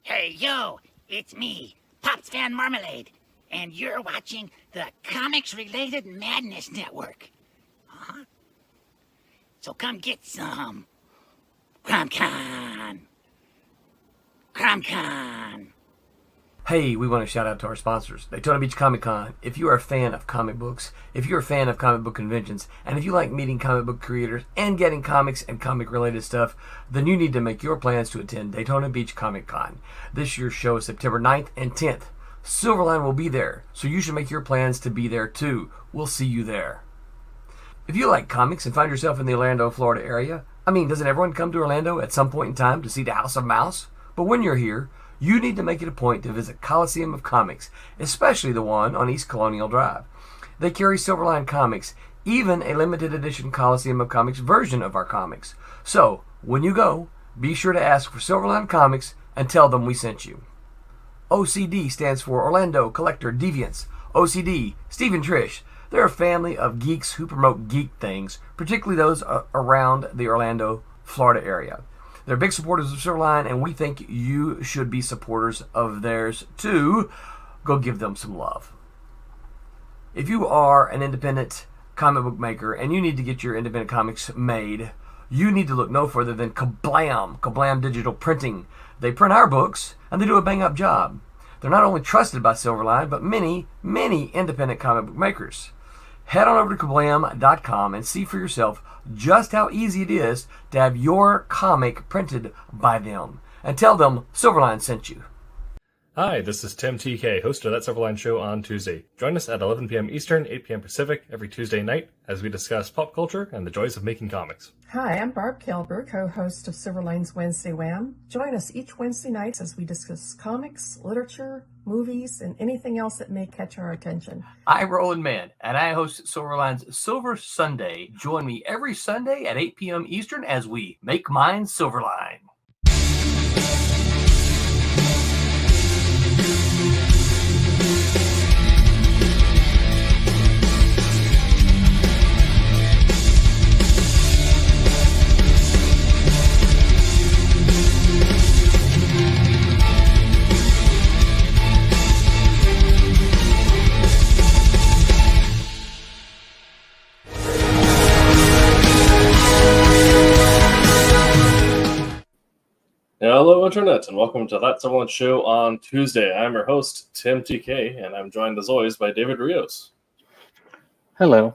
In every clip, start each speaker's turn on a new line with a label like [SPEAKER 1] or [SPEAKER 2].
[SPEAKER 1] Hey, yo, it's me, Pops Van Marmalade, and you're watching the Comics-Related Madness Network. Uh-huh. So come get some. CromCon. CromCon.
[SPEAKER 2] Hey, we want to shout out to our sponsors, Daytona Beach Comic Con. If you are a fan of comic books, if you're a fan of comic book conventions, and if you like meeting comic book creators and getting comics and comic-related stuff, then you need to make your plans to attend Daytona Beach Comic Con. This year's show is September 9th and 10th. Silverline will be there, so you should make your plans to be there too. We'll see you there. If you like comics and find yourself in the Orlando, Florida area, doesn't everyone come to Orlando at some point in time to see the House of Mouse? But when you're here, you need to make it a point to visit Coliseum of Comics, especially the one on East Colonial Drive. They carry Silverline comics, even a limited edition Coliseum of Comics version of our comics. So, when you go, be sure to ask for Silverline Comics and tell them we sent you. OCD stands for Orlando Collector Deviants. OCD, Steve and Trish, they're a family of geeks who promote geek things, particularly those around the Orlando, Florida area. They're big supporters of Silverline, and we think you should be supporters of theirs too. Go give them some love. If you are an independent comic book maker and you need to get your independent comics made, you need to look no further than Kablam! Kablam Digital Printing. They print our books, and they do a bang-up job. They're not only trusted by Silverline, but many, many independent comic book makers. Head on over to kablam.com and see for yourself just how easy it is to have your comic printed by them. And tell them Silverline sent you.
[SPEAKER 3] Hi, this is Tim TK, host of That Silverline Show on Tuesday. Join us at 11 p.m. Eastern, 8 p.m. Pacific every Tuesday night as we discuss pop culture and the joys of making comics.
[SPEAKER 4] Hi, I'm Barb Kilber, co-host of Silverline's Wednesday Wham. Join us each Wednesday night as we discuss comics, literature, movies, and anything else that may catch our attention.
[SPEAKER 5] I'm Roland Mann, and I host Silverline's Silver Sunday. Join me every Sunday at 8 p.m. Eastern as we make mine Silverline.
[SPEAKER 3] Hello, Internet, and welcome to That Silverline Show on Tuesday. I'm your host, Tim TK, and I'm joined as always by David Rios.
[SPEAKER 6] Hello.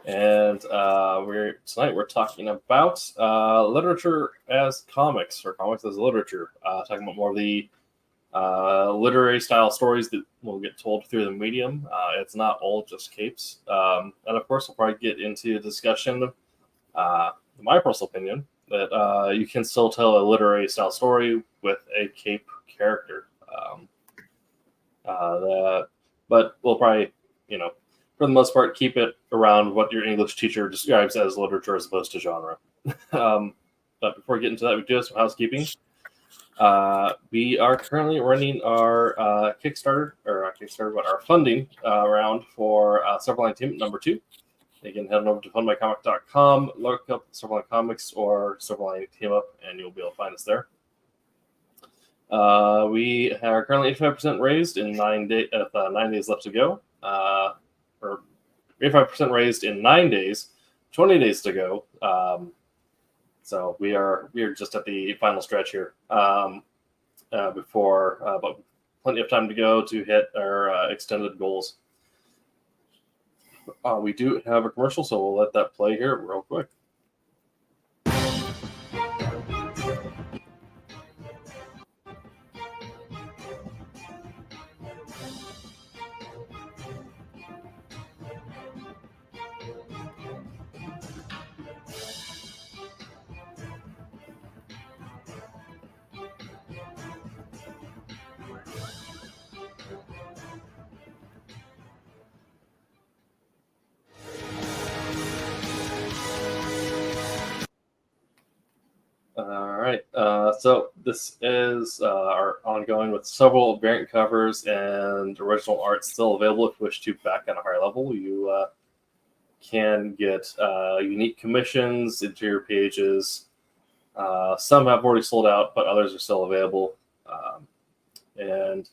[SPEAKER 3] And tonight we're talking about literature as comics, or comics as literature. Talking about more of the literary style stories that will get told through the medium. It's not all just capes. And of course, we'll probably get into a discussion, my personal opinion, that you can still tell a literary style story with a cape character. But we'll probably, for the most part, keep it around what your English teacher describes as literature as opposed to genre. But before we get into that, we do have some housekeeping. We are currently running our Kickstarter, but our funding round for Silverline Team number 2. You can head on over to fundmycomic.com, look up Silverline Comics or Silverline Team Up, and you'll be able to find us there. We are currently 85% raised in 9 days. 9 days left to go. Or 85% raised in 9 days, 20 days to go. So we are just at the final stretch here. But plenty of time to go to hit our extended goals. We do have a commercial, so we'll let that play here real quick. So this is our ongoing with several variant covers and original art still available. If you wish to back on a higher level, you can get unique commissions, interior pages. Some have already sold out, but others are still available. and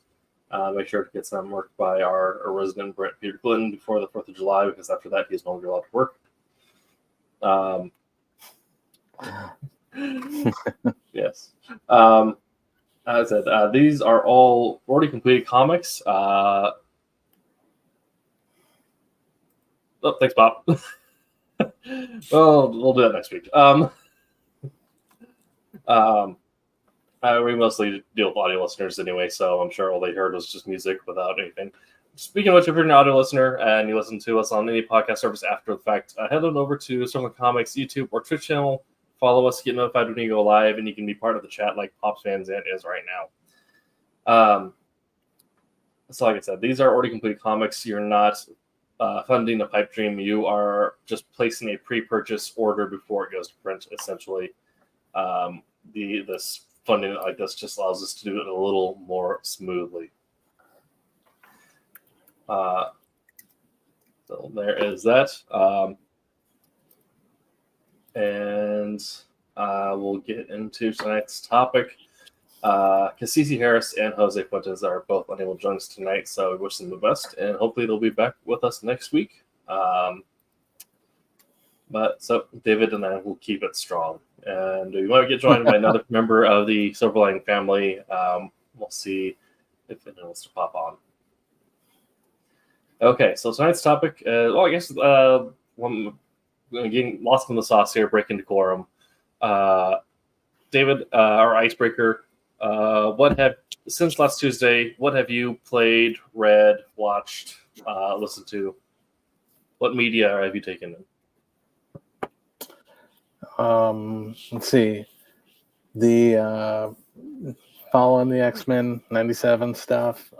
[SPEAKER 3] make sure to get some work by our resident Brett Peter Clinton before the 4th of July, because after that he's no longer allowed to work. Yes. As I said, these are all already completed comics. Oh, thanks, Bob. Well, we'll do that next week. We mostly deal with audio listeners anyway, so I'm sure all they heard was just music without anything. Speaking of which, if you're an audio listener and you listen to us on any podcast service after the fact, head on over to Silverline Comics YouTube or Twitch channel. Follow us, get notified when you go live, and you can be part of the chat like Pops Fans is right now. So like I said, these are already complete comics. You're not funding a pipe dream. You are just placing a pre-purchase order before it goes to print, essentially. This funding like this just allows us to do it a little more smoothly. So there is that. And we'll get into tonight's topic. Cassisi Harris and Jose Fuentes are both unable to join us tonight, so we wish them the best, and hopefully they'll be back with us next week. But so David and I will keep it strong, and we might get joined by another member of the Silverline family. We'll see if anyone wants to pop on. Okay, so tonight's topic, I guess getting lost in the sauce here, breaking decorum. David, our icebreaker, since last Tuesday, what have you played, read, watched, listened to? What media have you taken in?
[SPEAKER 6] Let's see. The following the X-Men 97 stuff.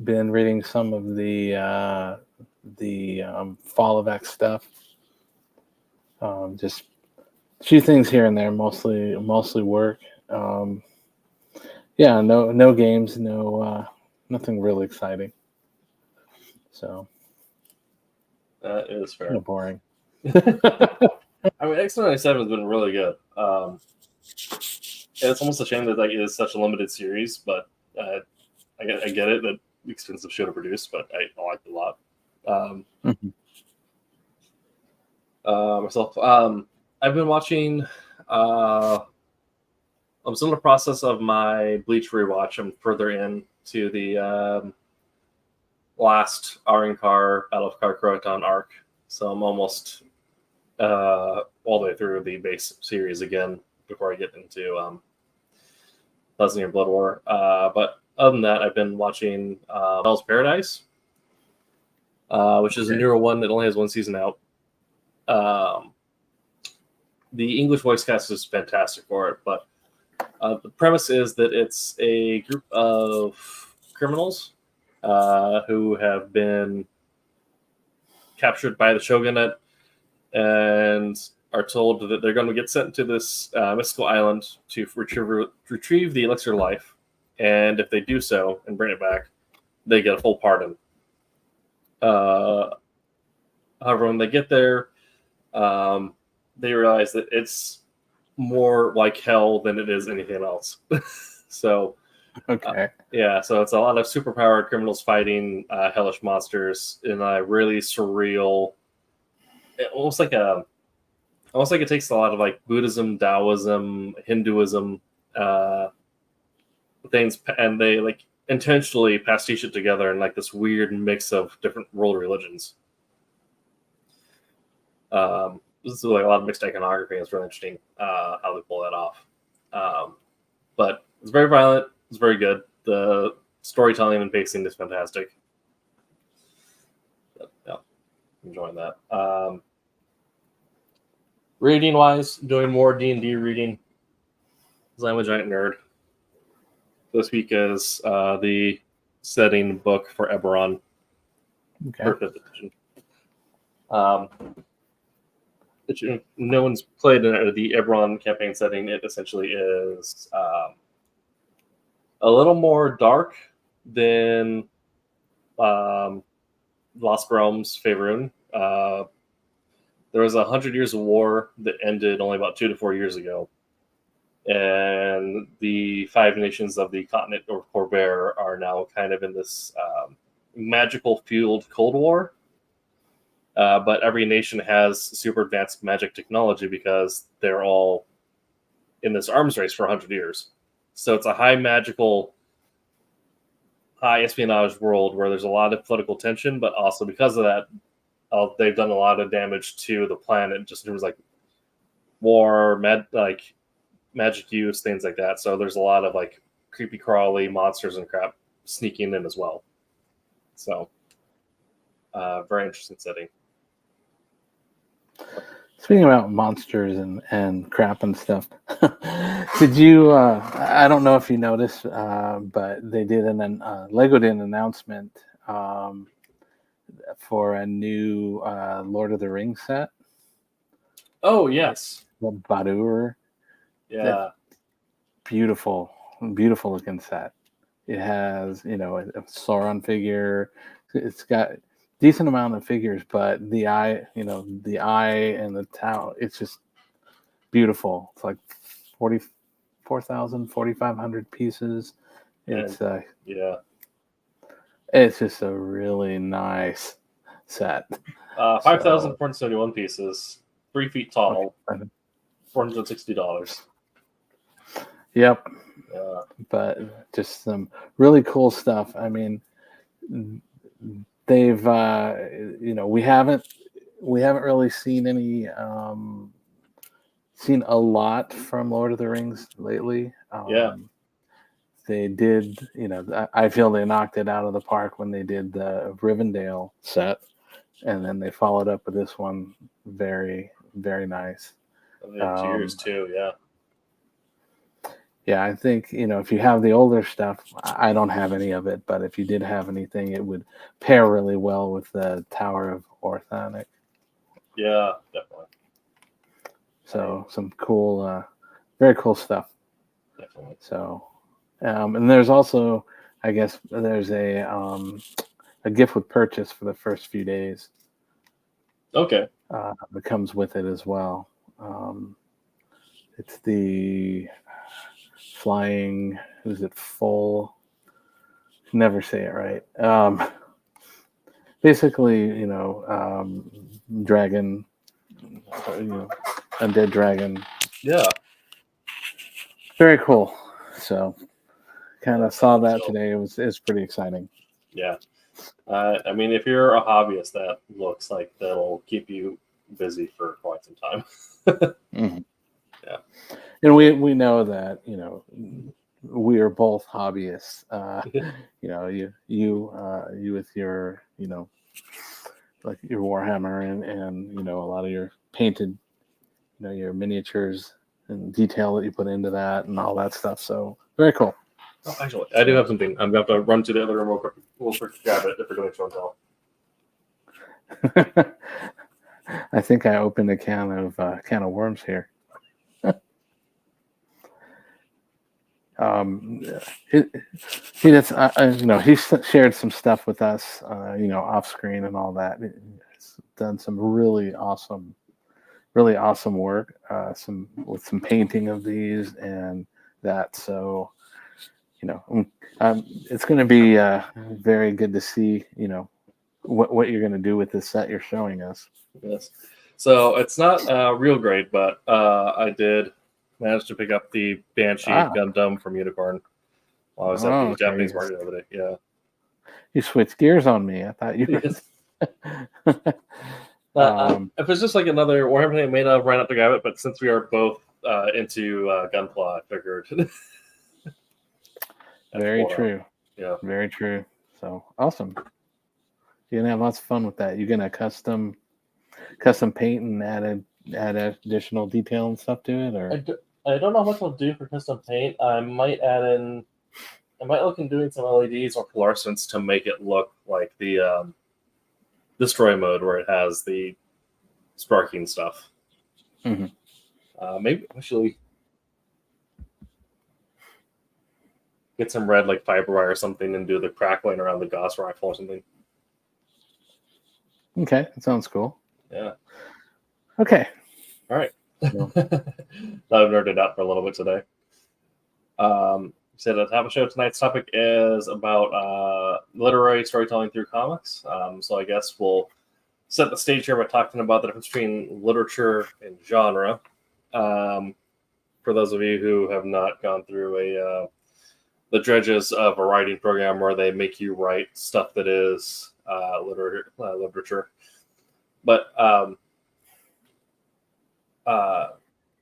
[SPEAKER 6] Been reading some of the Fall of X stuff. Just a few things here and there, mostly work. Yeah, no games, nothing really exciting. So
[SPEAKER 3] that is fair.
[SPEAKER 6] Kind of boring.
[SPEAKER 3] I mean, X-Men 97 has been really good. And it's almost a shame that it is such a limited series, but I get it that expensive show to produce, but I like it a lot. Myself, I've been watching. I'm still in the process of my Bleach rewatch. I'm further into the last Arrancar Battle of Carcroton arc, so I'm almost all the way through the base series again before I get into Pleasant Year Blood War. But other than that, I've been watching Hell's Paradise, which is a newer one that only has one season out. The English voice cast is fantastic for it, but the premise is that it's a group of criminals who have been captured by the shogunate and are told that they're going to get sent to this mystical island to retrieve the elixir of life. And if they do so and bring it back, they get a full pardon. However, when they get there, they realize that it's more like hell than it is anything else. So,
[SPEAKER 6] Okay.
[SPEAKER 3] so it's a lot of superpowered criminals fighting hellish monsters in a really surreal, almost like it takes a lot of like Buddhism, Taoism, Hinduism things, and they like intentionally pastiche it together in like this weird mix of different world religions. This is like a lot of mixed iconography. It's really interesting how they pull that off. But it's very violent. It's very good. The storytelling and pacing is fantastic. But, yeah, enjoying that. Reading wise, doing more D&D reading because I'm a giant nerd. This week is the setting book for Eberron for 5th edition. No one's played the Eberron campaign setting. It essentially is a little more dark than Lost Realms Faerun. There was 100 years of war that ended only about 2 to 4 years ago. and the 5 nations of the continent of Corvair are now kind of in this magical fueled Cold War. But every nation has super advanced magic technology because they're all in this arms race for 100 years. So it's a high magical, high espionage world where there's a lot of political tension, but also because of that, they've done a lot of damage to the planet just in terms of like war, magic use, things like that. So there's a lot of like creepy crawly monsters and crap sneaking in as well. So very interesting setting.
[SPEAKER 6] Speaking about monsters and crap and stuff, did you? I don't know if you noticed, but they did Lego did an announcement for a new Lord of the Rings set.
[SPEAKER 3] Oh yes,
[SPEAKER 6] The Badur.
[SPEAKER 3] yeah,
[SPEAKER 6] Beautiful looking set. It has, a Sauron figure. It's got decent amount of figures, but the eye and the tower, it's just beautiful. It's like 4,500 pieces. It's
[SPEAKER 3] yeah.
[SPEAKER 6] It's just a really nice set.
[SPEAKER 3] 5,471 pieces, 3 feet tall,
[SPEAKER 6] Okay.
[SPEAKER 3] $460.
[SPEAKER 6] Yep.
[SPEAKER 3] Yeah.
[SPEAKER 6] But just some really cool stuff. I mean, they've we haven't really seen a lot from Lord of the Rings lately.
[SPEAKER 3] Yeah.
[SPEAKER 6] They did, I feel they knocked it out of the park when they did the Rivendell set, and then they followed up with this one. Very, very nice.
[SPEAKER 3] Cheers too, yeah.
[SPEAKER 6] Yeah, I think, if you have the older stuff, I don't have any of it, but if you did have anything, it would pair really well with the Tower of Orthanc.
[SPEAKER 3] Yeah, definitely.
[SPEAKER 6] So some cool, very cool stuff.
[SPEAKER 3] Definitely.
[SPEAKER 6] So, and there's also, I guess, there's a gift with purchase for the first few days.
[SPEAKER 3] Okay.
[SPEAKER 6] That comes with it as well. It's the flying, is it full? Never say it right. Basically, dragon, undead dragon.
[SPEAKER 3] Yeah.
[SPEAKER 6] Very cool. So, kind of saw that today. It was pretty exciting.
[SPEAKER 3] Yeah. I mean, if you're a hobbyist, that looks like that'll keep you busy for quite some time.
[SPEAKER 6] Mm-hmm.
[SPEAKER 3] Yeah.
[SPEAKER 6] And we know that, we are both hobbyists. You with your, like your Warhammer and a lot of your painted, your miniatures and detail that you put into that and all that stuff. So very cool.
[SPEAKER 3] Oh, actually, I do have something. I'm going to have to run to the other room real quick to grab it if we're doing show and tell.
[SPEAKER 6] I think I opened a can of worms here. He shared some stuff with us, off screen and all that. He's done some really awesome work, with some painting of these and that. So, it's going to be very good to see, what you're going to do with this set you're showing us.
[SPEAKER 3] Yes. So it's not real great, but I did manage to pick up the Banshee Gundam from Unicorn while I was at the Japanese market the other day. Yeah.
[SPEAKER 6] You switched gears on me. I thought you were...
[SPEAKER 3] if it's just like another Warhammer thing I may not have ran up to grab it, but since we are both into Gunpla, I figured.
[SPEAKER 6] Very true.
[SPEAKER 3] Yeah.
[SPEAKER 6] Very true. So awesome. You're gonna have lots of fun with that. You're gonna custom paint and add additional detail and stuff to it, or
[SPEAKER 3] I don't know how much I'll do for custom paint. I might look in doing some LEDs or fluorescents to make it look like the destroy mode where it has the sparking stuff.
[SPEAKER 6] Mm-hmm.
[SPEAKER 3] Maybe actually get some red like fiber wire or something and do the crackling around the Gauss rifle or something.
[SPEAKER 6] Okay, that sounds cool.
[SPEAKER 3] Yeah.
[SPEAKER 6] Okay.
[SPEAKER 3] All right.
[SPEAKER 6] Well,
[SPEAKER 3] I've nerded out for a little bit today. Said at the top of the show, tonight's topic is about literary storytelling through comics. So I guess we'll set the stage here by talking about the difference between literature and genre. For those of you who have not gone through the dredges of a writing program where they make you write stuff that is literature, but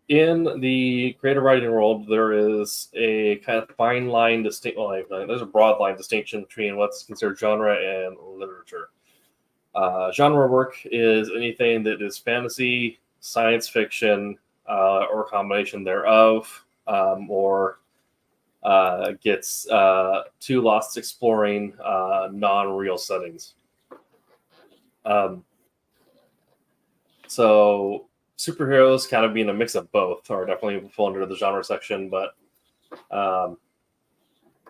[SPEAKER 3] in the creative writing world, there is a kind of fine line distinction. Well, there's a broad line distinction between what's considered genre and literature. Genre work is anything that is fantasy, science fiction, or a combination thereof, or gets too lost exploring non-real settings. So superheroes kind of being a mix of both are definitely fall under the genre section, but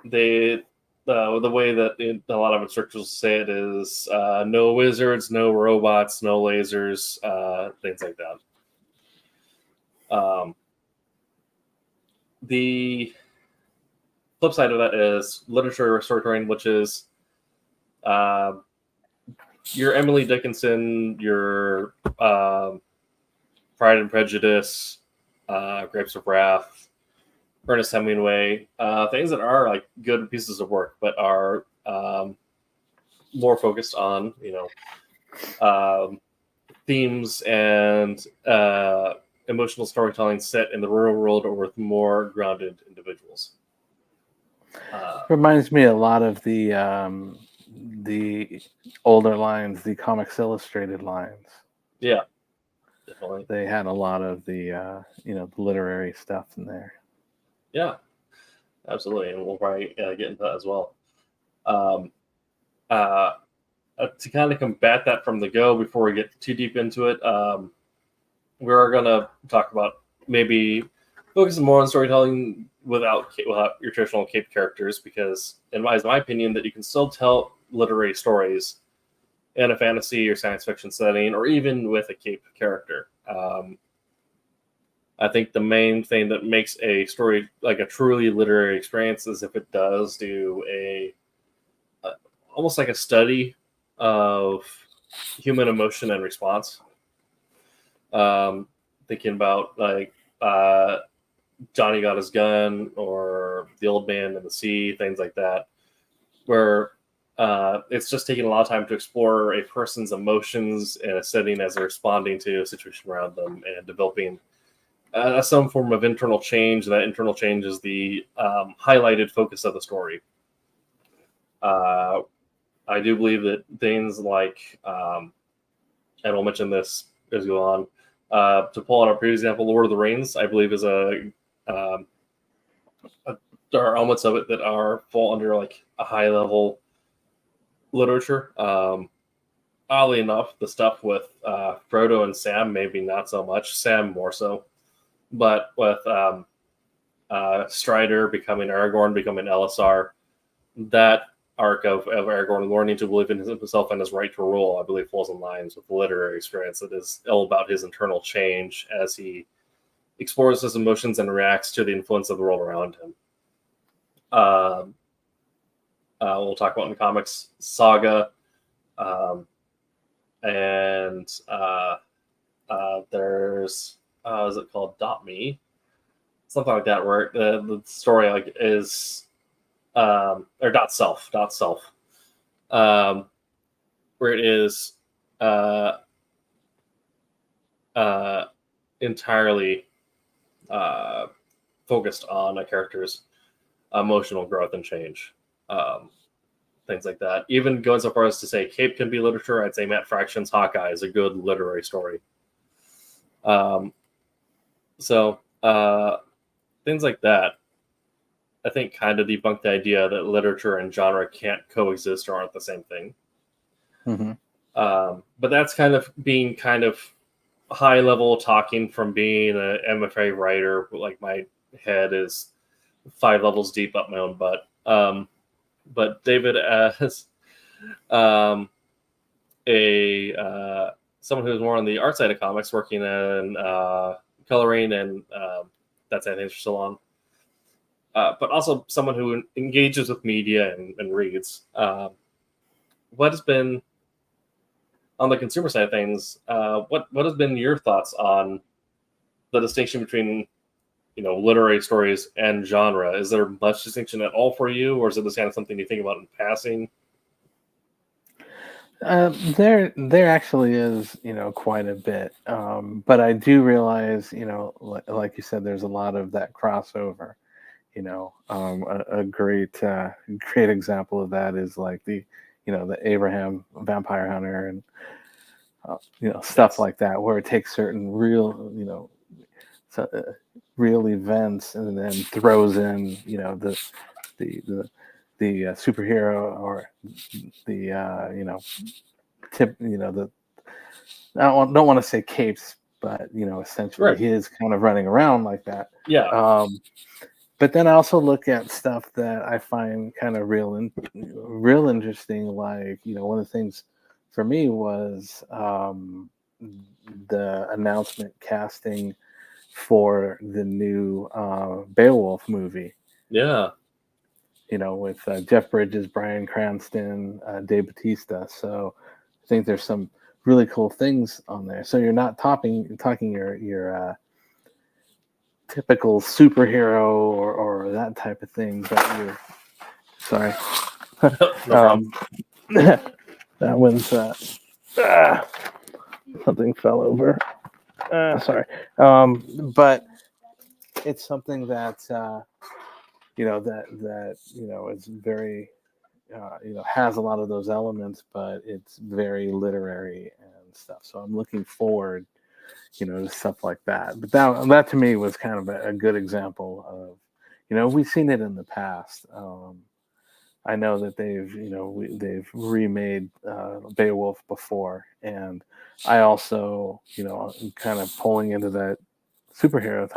[SPEAKER 3] the way that a lot of instructors say it is no wizards, no robots, no lasers, things like that. The flip side of that is literature storytelling, which is your Emily Dickinson, your Pride and Prejudice, Grapes of Wrath, Ernest Hemingway, things that are like good pieces of work, but are more focused on themes and emotional storytelling set in the real world or with more grounded individuals.
[SPEAKER 6] Reminds me a lot of the older lines, the Comics Illustrated lines.
[SPEAKER 3] Yeah, definitely.
[SPEAKER 6] They had a lot of the the literary stuff in there.
[SPEAKER 3] Yeah, absolutely, and we'll probably get into that as well. To kind of combat that from the go before we get too deep into it, we're going to talk about maybe focusing more on storytelling without your traditional cape characters, because in my opinion, that you can still tell literary stories in a fantasy or science fiction setting, or even with a cape character. I think the main thing that makes a story like a truly literary experience is if it does do almost like a study of human emotion and response. Thinking about like Johnny Got His Gun or The Old Man and the Sea, things like that, where it's just taking a lot of time to explore a person's emotions in a setting as they're responding to a situation around them and developing some form of internal change. That internal change is the highlighted focus of the story. I do believe that things like, and we'll mention this as we go on, to pull on our previous example, Lord of the Rings, I believe is there are elements of it that fall under like a high level literature. Oddly enough, the stuff with Frodo and Sam, maybe not so much. Sam more so, but with Strider becoming Aragorn, becoming Elisar, that arc of Aragorn learning to believe in himself and his right to rule, I believe, falls in lines with the literary experience that is all about his internal change as he explores his emotions and reacts to the influence of the world around him. We'll talk about in the comics Saga, and there's is it called Dot Me, something like that, where the story like is or Dot Self, where it is entirely focused on a character's emotional growth and change. Things like that. Even going so far as to say Cape can be literature, I'd say Matt Fraction's Hawkeye is a good literary story. So things like that, I think, kind of debunk the idea that literature and genre can't coexist or aren't the same thing.
[SPEAKER 6] Mm-hmm.
[SPEAKER 3] But that's kind of being kind of high level talking from being an MFA writer. Like my head is 5 levels deep up my own butt. But David, as someone who's more on the art side of comics, working in coloring and that's anything for so long. but also someone who engages with media and reads. What has been on the consumer side of things? What has been your thoughts on the distinction between literary stories and genre? Is there much distinction at all for you, or is it just kind of something you think about in passing?
[SPEAKER 6] There actually is, quite a bit. But I do realize, like you said, there's a lot of that crossover. A great example of that is like the Abraham Vampire Hunter and stuff like that, where it takes certain real events and then throws in the superhero or the tip the I don't want to say capes, but essentially
[SPEAKER 3] Right.
[SPEAKER 6] his kind of running around like that.
[SPEAKER 3] Yeah.
[SPEAKER 6] But then I also look at stuff that I find kind of real interesting. Like one of the things for me was the announcement casting for the new Beowulf movie.
[SPEAKER 3] Yeah.
[SPEAKER 6] With Jeff Bridges, Bryan Cranston, Dave Bautista. So I think there's some really cool things on there. So you're not talking your typical superhero or that type of thing, but you're sorry.
[SPEAKER 3] No
[SPEAKER 6] That one's something fell over. Sorry. But it's something that is very has a lot of those elements, but it's very literary and stuff. So I'm looking forward, to stuff like that. But that to me was kind of a good example of, we've seen it in the past. I know that they've remade Beowulf before, and I also, kind of pulling into that superhero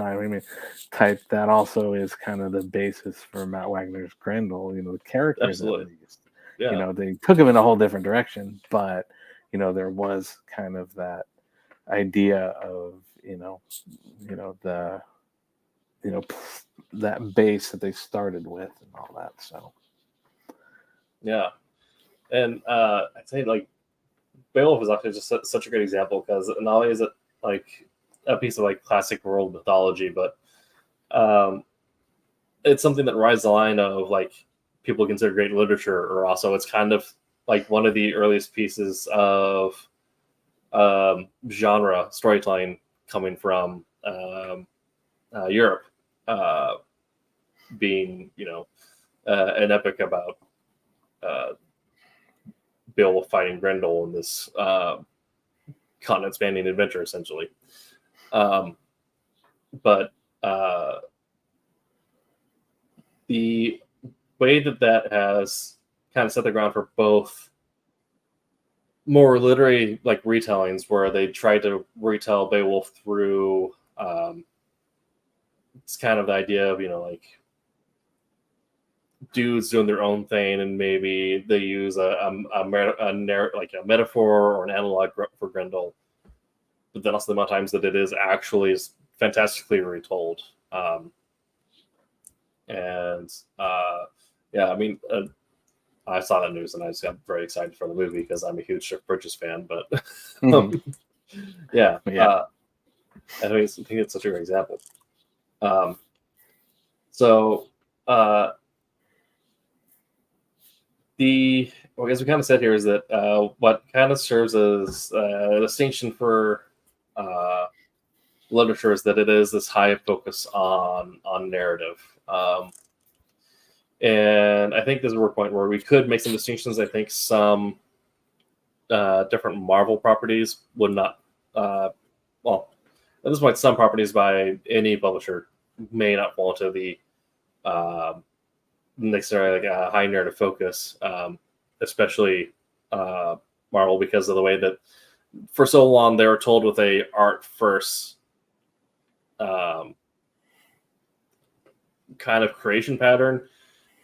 [SPEAKER 6] type that also is kind of the basis for Matt Wagner's Grendel. The characters at
[SPEAKER 3] Absolutely.
[SPEAKER 6] least.
[SPEAKER 3] Yeah.
[SPEAKER 6] They took him in a whole different direction, but there was kind of that idea of that base that they started with and all that. So
[SPEAKER 3] Yeah. And I'd say like Beowulf is actually just such a great example, because not only is it like a piece of like classic world mythology, but it's something that rides the line of like people consider great literature, or also it's kind of like one of the earliest pieces of genre storytelling coming from Europe, being an epic about Beowulf fighting Grendel in this continent-spanning adventure, essentially. But the way that has kind of set the ground for both more literary like retellings, where they try to retell Beowulf through it's kind of the idea of like dudes doing their own thing, and maybe they use a metaphor or an analog for Grendel, but then also the amount of times that it is actually fantastically retold. I saw that news and I just got very excited for the movie because I'm a huge Jeff Bridges fan. But yeah. I think it's such a great example. As we kind of said here, is that what kind of serves as a distinction for literature is that it is this high focus on narrative. And I think there's a point where we could make some distinctions. I think some different Marvel properties would not, at this point, some properties by any publisher may not fall into the necessarily like a high narrative focus, especially Marvel, because of the way that for so long they were told with a art first kind of creation pattern,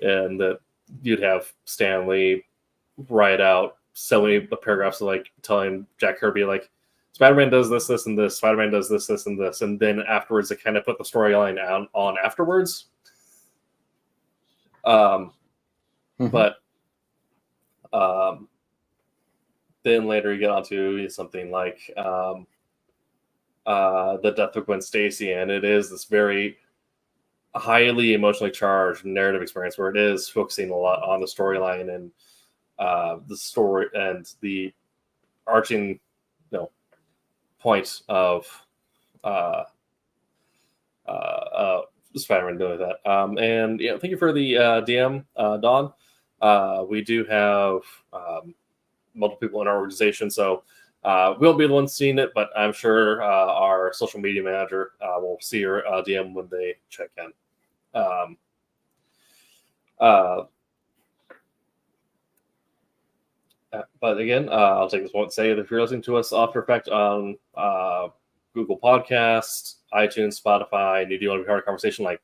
[SPEAKER 3] and that you'd have Stan Lee write out so many paragraphs of like telling Jack Kirby like Spider-Man does this, this, and this. Spider-Man does this, this, and this, and then afterwards they kind of put the storyline on afterwards. But then later you get onto something like the death of Gwen Stacy, and it is this very highly emotionally charged narrative experience where it is focusing a lot on the storyline and the story and the arching, point of Spider-Man doing that. And thank you for the DM, Don. We do have multiple people in our organization, so we won't be the ones seeing it, but I'm sure our social media manager will see your DM when they check in. But again, I'll take this moment to say that if you're listening to us After Effect on Google Podcasts, iTunes, Spotify, and you do want to be part of a conversation like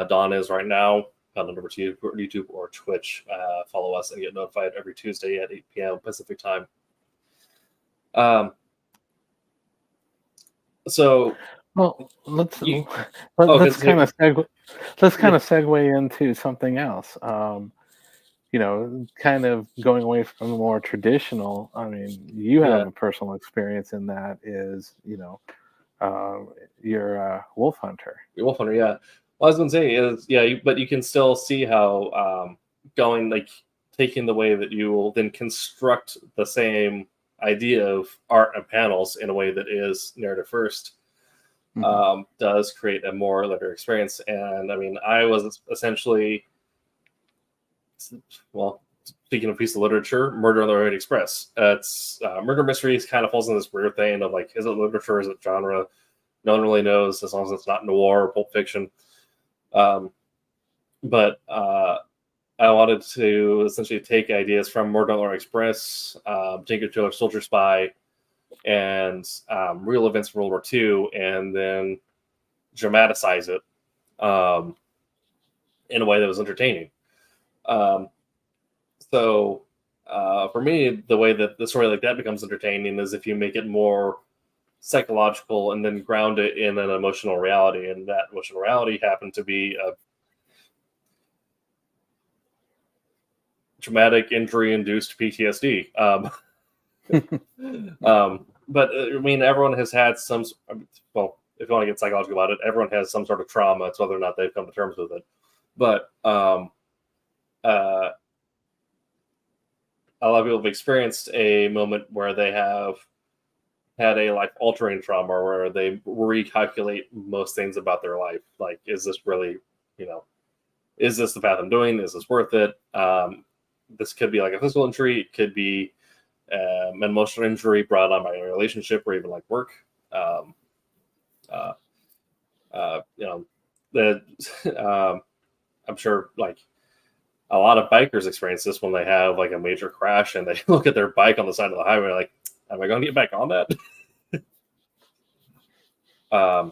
[SPEAKER 3] Don is right now, on number 2 for YouTube or Twitch, follow us and get notified every Tuesday at 8 p.m. Pacific time. So,
[SPEAKER 6] well, let's kind of segue into something else. Kind of going away from the more traditional. I mean, you have a personal experience in that. Is you're a wolf hunter.
[SPEAKER 3] You're a wolf hunter, yeah. Well, I was going to say is but you can still see how taking the way that you will then construct the same idea of art and panels in a way that is narrative first does create a more literary experience. And I mean, I was essentially, speaking of a piece of literature, Murder on the Orient Express. It's murder mysteries kind of falls in this weird thing of like, is it literature, is it genre? No one really knows as long as it's not noir or Pulp Fiction. But I wanted to essentially take ideas from Murder on the Orient Express, Tinker Tailor Soldier Spy, and real events from World War II, and then dramatize it in a way that was entertaining. So for me, the way that the story like that becomes entertaining is if you make it more psychological and then ground it in an emotional reality, and that emotional reality happened to be a traumatic injury-induced PTSD. But I mean, everyone has had some. Well, if you want to get psychological about it, everyone has some sort of trauma. It's whether or not they've come to terms with it. But a lot of people have experienced a moment where they have had a life-altering trauma, where they recalculate most things about their life. Like, is this really, is this the path I'm doing? Is this worth it? This could be like a physical injury. It could be an emotional injury brought on by a relationship or even like work. I'm sure like a lot of bikers experience this when they have like a major crash and they look at their bike on the side of the highway like, am I going to get back on that?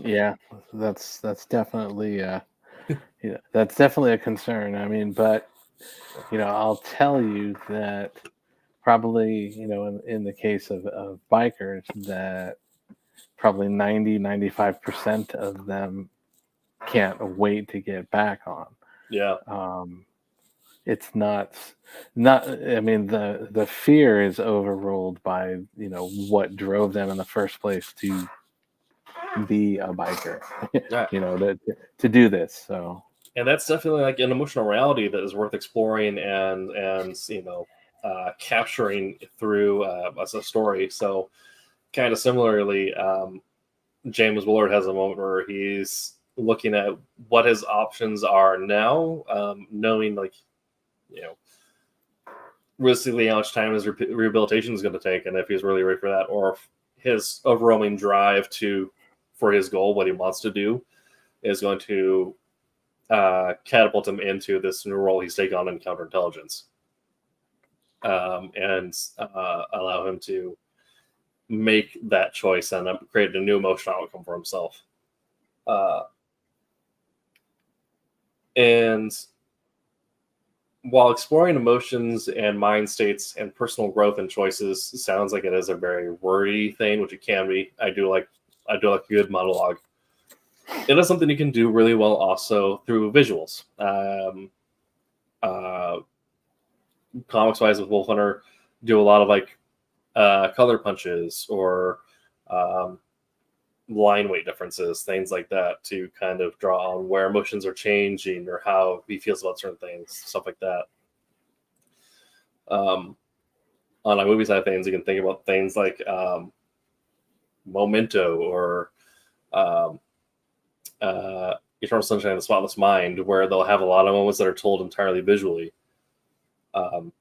[SPEAKER 6] Yeah, that's definitely that's definitely a concern. I mean, but I'll tell you that probably in the case of bikers, that probably 95% of them can't wait to get back on.
[SPEAKER 3] Yeah.
[SPEAKER 6] It's not. I mean, the fear is overruled by what drove them in the first place to be a biker. To do this. So.
[SPEAKER 3] And that's definitely like an emotional reality that is worth exploring and capturing through as a story. So, kind of similarly, James Willard has a moment where he's looking at what his options are now, knowing realistically how much time his rehabilitation is going to take, and if he's really ready for that, or if his overwhelming drive for his goal, what he wants to do, is going to catapult him into this new role he's taken on in counterintelligence, and allow him to make that choice and create a new emotional outcome for himself. And while exploring emotions and mind states and personal growth and choices sounds like it is a very wordy thing, which it can be. I do like a good monologue. It is something you can do really well also through visuals. comics wise with Wolf Hunter, do a lot of like color punches or line weight differences, things like that, to kind of draw on where emotions are changing or how he feels about certain things, stuff like that. On a movie side of things, you can think about things like Memento or Eternal Sunshine of the Spotless Mind, where they'll have a lot of moments that are told entirely visually.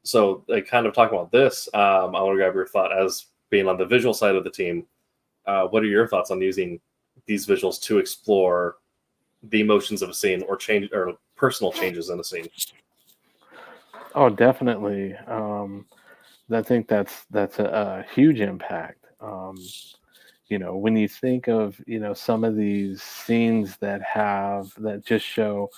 [SPEAKER 3] So, like, kind of talking about this, I want to grab your thought as being on the visual side of the team. What are your thoughts on using these visuals to explore the emotions of a scene or change or personal changes in a scene?
[SPEAKER 6] Oh, definitely. I think that's a huge impact. When you think of some of these scenes that just show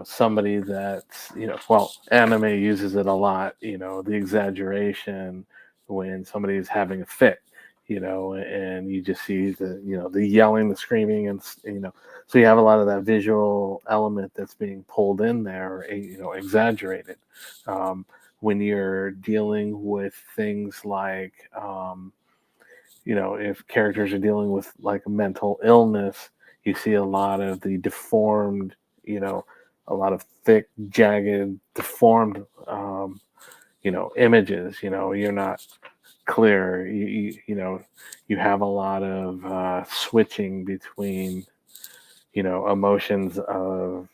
[SPEAKER 6] somebody that's well, anime uses it a lot. The exaggeration when somebody's having a fit. And you just see the yelling, the screaming, and so you have a lot of that visual element that's being pulled in there, exaggerated. When you're dealing with things like, if characters are dealing with like mental illness, you see a lot of the deformed, a lot of thick, jagged, deformed, images. You're not clear. You have a lot of switching between emotions of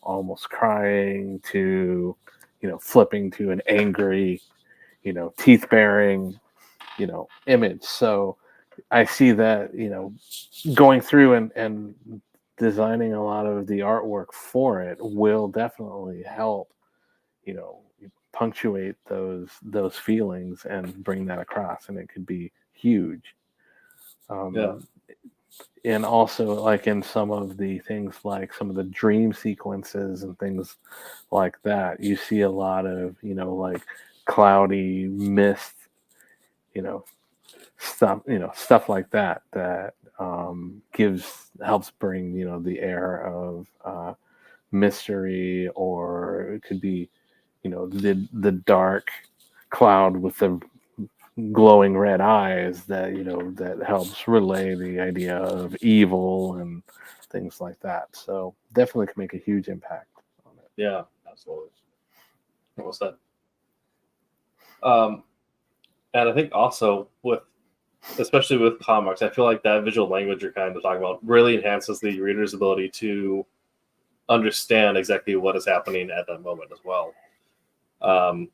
[SPEAKER 6] almost crying to flipping to an angry teeth baring image. So I see that going through and designing a lot of the artwork for it will definitely help punctuate those feelings and bring that across, and it could be huge.
[SPEAKER 3] Yeah.
[SPEAKER 6] And also, like in some of the things, like some of the dream sequences and things like that, you see a lot of like cloudy mist, stuff like that helps bring the air of mystery, or it could be the dark cloud with the glowing red eyes that helps relay the idea of evil and things like that. So definitely can make a huge impact on it.
[SPEAKER 3] Yeah, absolutely. Well said. And I think also especially with comics, I feel like that visual language you're kind of talking about really enhances the reader's ability to understand exactly what is happening at that moment as well. And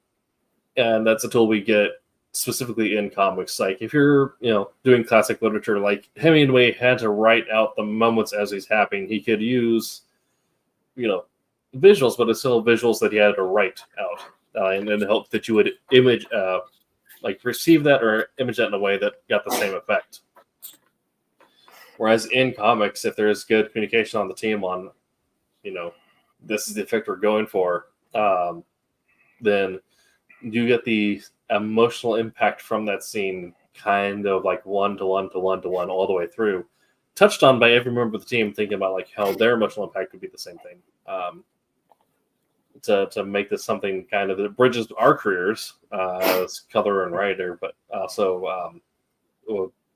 [SPEAKER 3] that's a tool we get specifically in comics. Like if you're, doing classic literature, like Hemingway had to write out the moments as he's happening. He could use, visuals, but it's still visuals that he had to write out, and hope that you would image, receive that or image that in a way that got the same effect. Whereas in comics, if there's good communication on the team on, this is the effect we're going for, then you get the emotional impact from that scene kind of like one to one all the way through, touched on by every member of the team, thinking about like how their emotional impact would be the same thing. To make this something kind of that bridges our careers as color and writer, but also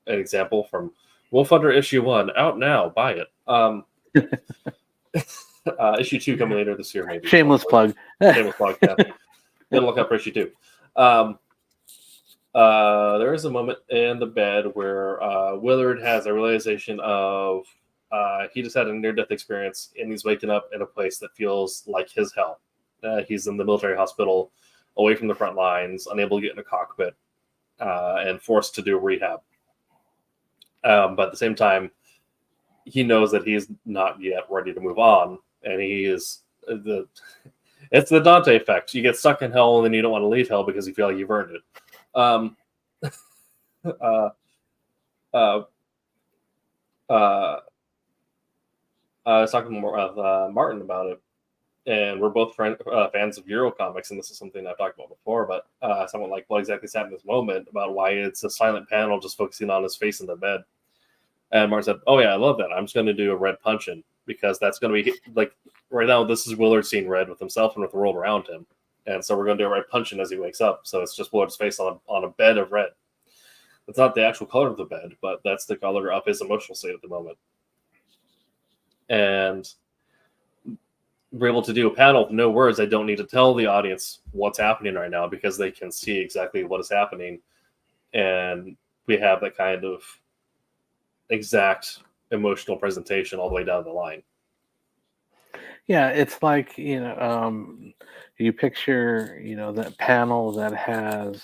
[SPEAKER 3] an example from Wolf Hunter issue 1 out now. Buy it. Issue 2 coming later this year, maybe.
[SPEAKER 6] Shameless plug.
[SPEAKER 3] Shameless plug. Yeah. Gonna look up for issue 2. There is a moment in the bed where Willard has a realization of he just had a near-death experience, and he's waking up in a place that feels like his hell. He's in the military hospital, away from the front lines, unable to get in a cockpit, and forced to do rehab. But at the same time, he knows that he's not yet ready to move on, and he is it's the Dante effect. You get stuck in hell, and then you don't want to leave hell because you feel like you've earned it. I was talking more with Martin about it, and we're both fans of Euro comics, and this is something I've talked about before, but someone like, what exactly is happening in this moment, about why it's a silent panel just focusing on his face in the bed. And Martin said, oh yeah, I love that. I'm just going to do a red punch-in, because that's going to be like right now this is Willard seeing red with himself and with the world around him. And so we're going to do it right punching as he wakes up. So it's just Willard's face on a bed of red. It's not the actual color of the bed, but that's the color of his emotional state at the moment. And we're able to do a panel with no words. I don't need to tell the audience what's happening right now because they can see exactly what is happening. And we have that kind of exact emotional presentation all the way down the line.
[SPEAKER 6] Yeah, it's like, you picture, that panel that has,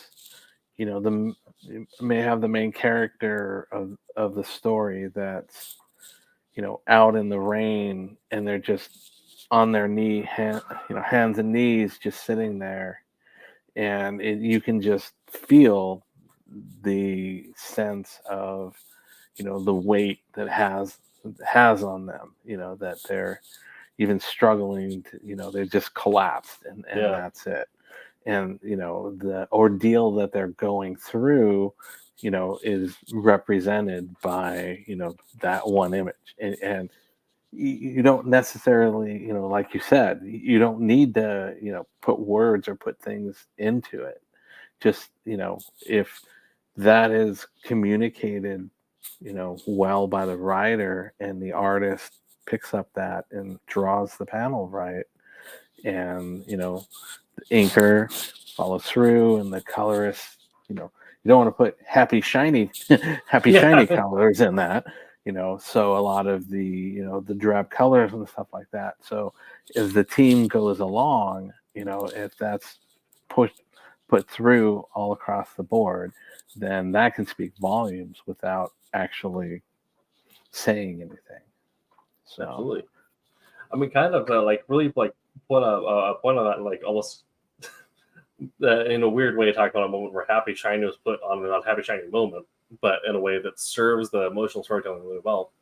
[SPEAKER 6] may have the main character of the story that's, out in the rain, and they're just on their hands and knees, just sitting there, and you can just feel the sense of, the weight that has on them, that they're even struggling to, they just collapsed, and that's it. And, the ordeal that they're going through, is represented by, that one image. And you don't necessarily, like you said, you don't need to, put words or put things into it. Just, if that is communicated, well by the writer, and the artist picks up that and draws the panel right, and the inker follows through, and the colorist, you don't want to put happy shiny shiny colors in that, so a lot of the the drab colors and stuff like that. So as the team goes along, if that's put through all across the board, then that can speak volumes without actually saying anything. So.
[SPEAKER 3] Absolutely. I mean, kind of like really like put a point on that, like almost in a weird way, talking about a moment where happy shiny was put on an unhappy shiny moment, but in a way that serves the emotional storytelling really well.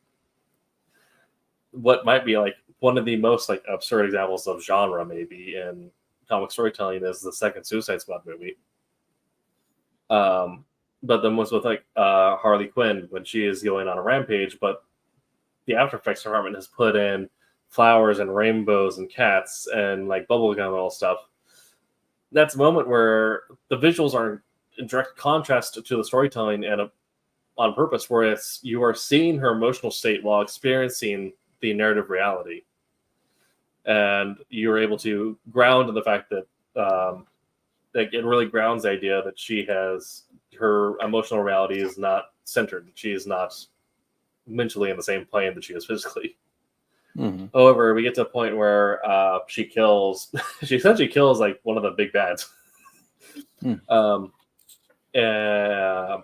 [SPEAKER 3] What might be like one of the most like absurd examples of genre maybe in comic storytelling is the second Suicide Squad movie. But then was with like Harley Quinn when she is going on a rampage, but the After Effects department has put in flowers and rainbows and cats and like bubblegum and all stuff. That's a moment where the visuals are in direct contrast to the storytelling, and on purpose, where it's you are seeing her emotional state while experiencing the narrative reality, and you're able to ground in the fact that it really grounds the idea that her emotional reality is not centered. She is not mentally in the same plane that she is physically.
[SPEAKER 6] Mm-hmm.
[SPEAKER 3] However, we get to a point where she essentially kills like one of the big bads.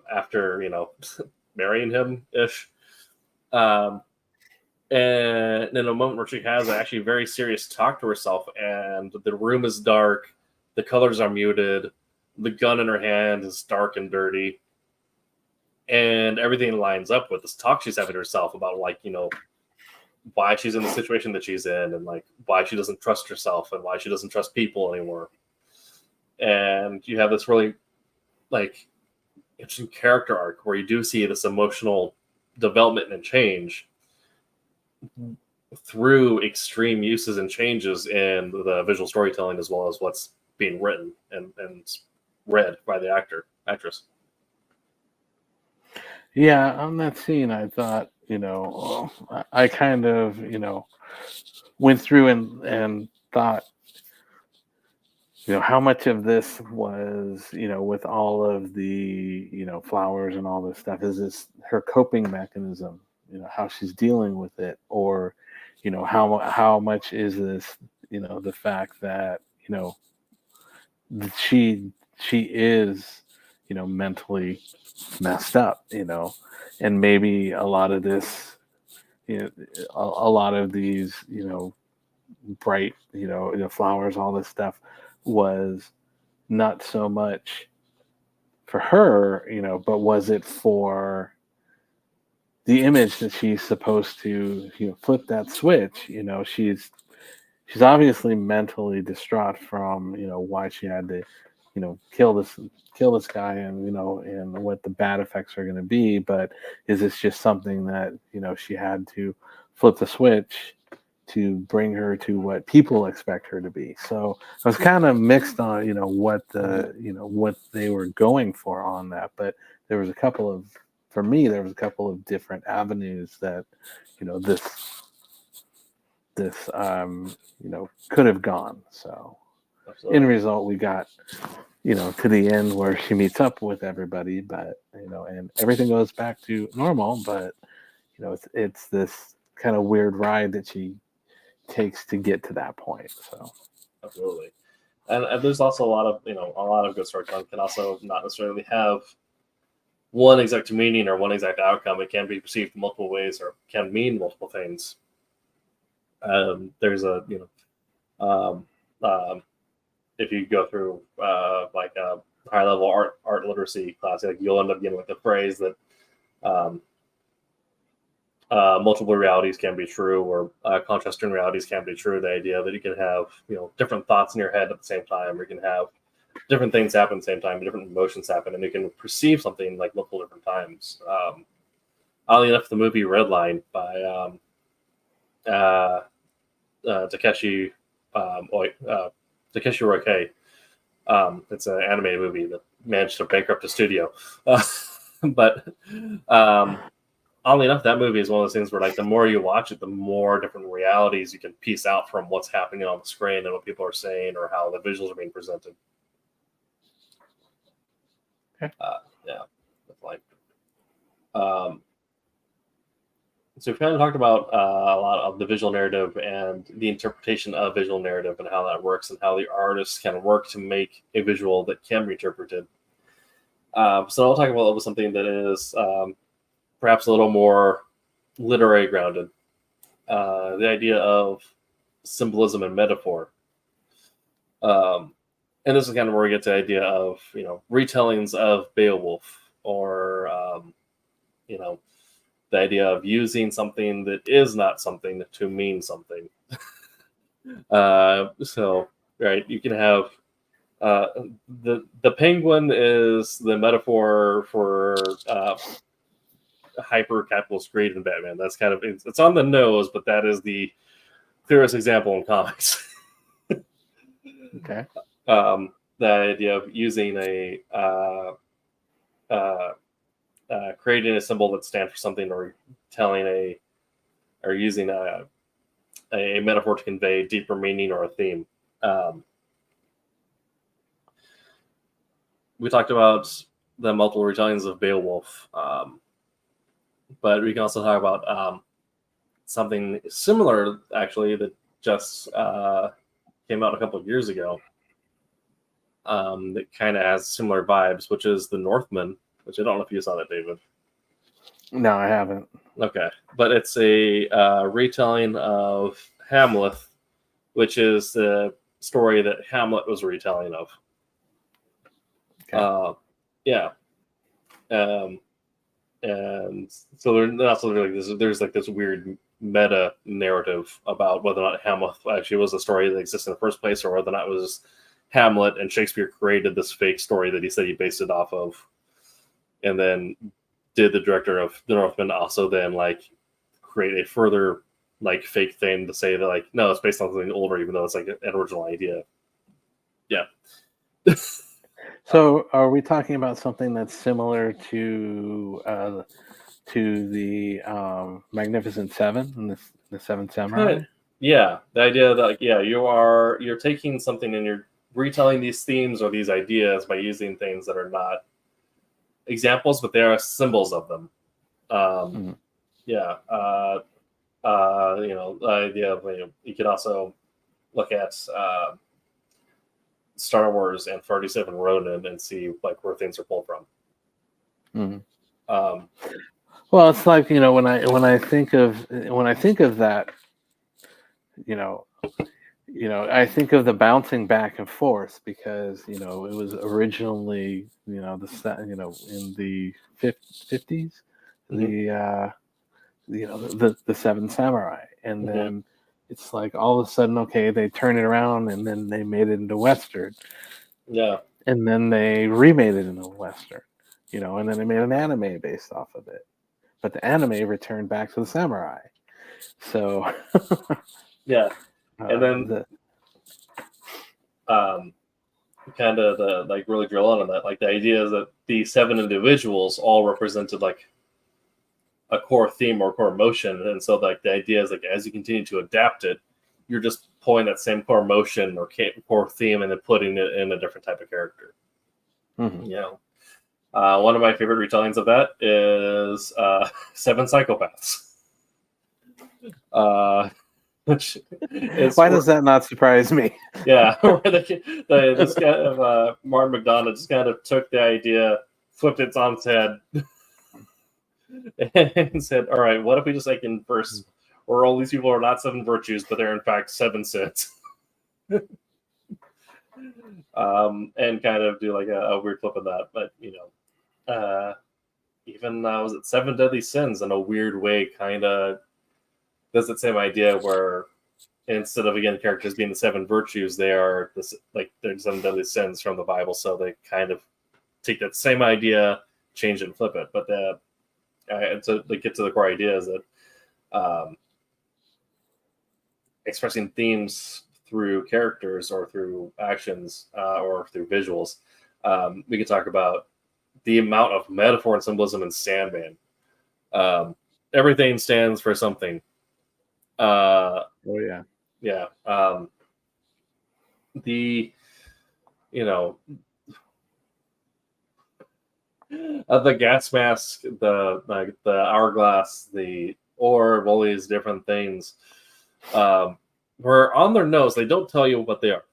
[SPEAKER 3] After marrying him ish, and in a moment where she has an actually very serious talk to herself, and the room is dark, the colors are muted, the gun in her hand is dark and dirty, and everything lines up with this talk she's having to herself about why she's in the situation that she's in, and like why she doesn't trust herself and why she doesn't trust people anymore. And you have this really like interesting character arc where you do see this emotional development and change through extreme uses and changes in the visual storytelling, as well as what's being written and read by the actress.
[SPEAKER 6] Yeah, on that scene, I thought, I kind of, went through and thought, how much of this was, with all of the, flowers and all this stuff, is this her coping mechanism, how she's dealing with it, or, how much is this, the fact that, she is, mentally messed up, and maybe a lot of this, a lot of these, bright, flowers, all this stuff was not so much for her, but was it for the image that she's supposed to, flip that switch? She's obviously mentally distraught from, why she had to, kill this guy, and and what the bad effects are going to be. But is this just something that she had to flip the switch to bring her to what people expect her to be. So I was kind of mixed on, what they were going for on that. But there was a couple of different avenues that, this could have gone. So in result, we got, to the end where she meets up with everybody, but, and everything goes back to normal, but, it's this kind of weird ride that she takes to get to that point. So
[SPEAKER 3] Absolutely. And there's also a lot of good storytelling can also not necessarily have one exact meaning or one exact outcome. It can be perceived multiple ways or can mean multiple things. There's a if you go through like a high level art literacy class, like you'll end up getting like the phrase that multiple realities can be true, or contrasting realities can be true. The idea that you can have different thoughts in your head at the same time, or you can have different things happen at the same time, different emotions happen, and you can perceive something like multiple different times. Oddly enough, the movie Redline by Takeshi Roike. It's an animated movie that managed to bankrupt a studio, but oddly enough, that movie is one of those things where, like, the more you watch it, the more different realities you can piece out from what's happening on the screen and what people are saying or how the visuals are being presented.
[SPEAKER 6] Okay.
[SPEAKER 3] Yeah, like. So we've kind of talked about a lot of the visual narrative and the interpretation of visual narrative and how that works and how the artists can work to make a visual that can be interpreted. So I'll talk about something that is perhaps a little more literary grounded. The idea of symbolism and metaphor. And this is kind of where we get to the idea of, retellings of Beowulf, or, the idea of using something that is not something to mean something. So, right, you can have the penguin is the metaphor for hyper capitalist greed in Batman. That's kind of, it's on the nose, but that is the clearest example in comics.
[SPEAKER 6] okay.
[SPEAKER 3] The idea of using creating a symbol that stands for something, or using a metaphor to convey deeper meaning or a theme. We talked about the multiple retellings of Beowulf, but we can also talk about something similar, actually, that just came out a couple of years ago, that kind of has similar vibes, which is The Northman, which I don't know if you saw that, David.
[SPEAKER 6] No, I haven't.
[SPEAKER 3] Okay, but it's a retelling of Hamlet, which is the story that Hamlet was a retelling of.
[SPEAKER 6] Okay.
[SPEAKER 3] Yeah. And so there's this weird meta narrative about whether or not Hamlet actually was a story that existed in the first place, or whether or not it was Hamlet and Shakespeare created this fake story that he said he based it off of. And then did the director of The Northman also then create a further fake thing to say that no, it's based on something older, even though it's an original idea. Yeah.
[SPEAKER 6] So are we talking about something that's similar to the Magnificent Seven and the Seven Samurai?
[SPEAKER 3] Yeah, the idea that you're taking something and you're retelling these themes or these ideas by using things that are not examples, but they are symbols of them. Yeah. The idea of you could also look at Star Wars and 37 Ronin and see where things are pulled from.
[SPEAKER 6] Well, it's like when I think of that, I think of the bouncing back and forth because it was originally in the 50s, the Seven Samurai, and then it's all of a sudden, okay, they turn it around and then they made it into Western, and then they remade it into Western, and then they made an anime based off of it, but the anime returned back to the samurai. So
[SPEAKER 3] Yeah, and then
[SPEAKER 6] the
[SPEAKER 3] kind of the like really drill on that. Like the idea is that the 7 individuals all represented like a core theme or core emotion, and so like the idea is like as you continue to adapt it, you're just pulling that same core emotion or core theme and then putting it in a different type of character.
[SPEAKER 6] Mhm.
[SPEAKER 3] You know, one of my favorite retellings of that is 7 Psychopaths. Which is
[SPEAKER 6] Why does that not surprise me?
[SPEAKER 3] yeah, this guy of Martin McDonough just kind of took the idea, flipped it on its head, and said, "All right, what if we just like inverse, where all these people are not 7 virtues, but they're in fact 7 sins." And kind of do like a weird flip of that, but even was it 7 deadly sins in a weird way, kind of does the same idea where instead of again characters being the 7 virtues, they are this like they're 7 deadly sins from the Bible, so they kind of take that same idea, change it, and flip it. But to get to the core idea is that expressing themes through characters or through actions or through visuals, we can talk about the amount of metaphor and symbolism in Sandman. Everything stands for something.
[SPEAKER 6] Oh yeah.
[SPEAKER 3] Yeah. The the gas mask, the hourglass, the orb, all these different things were on their nose. They don't tell you what they are.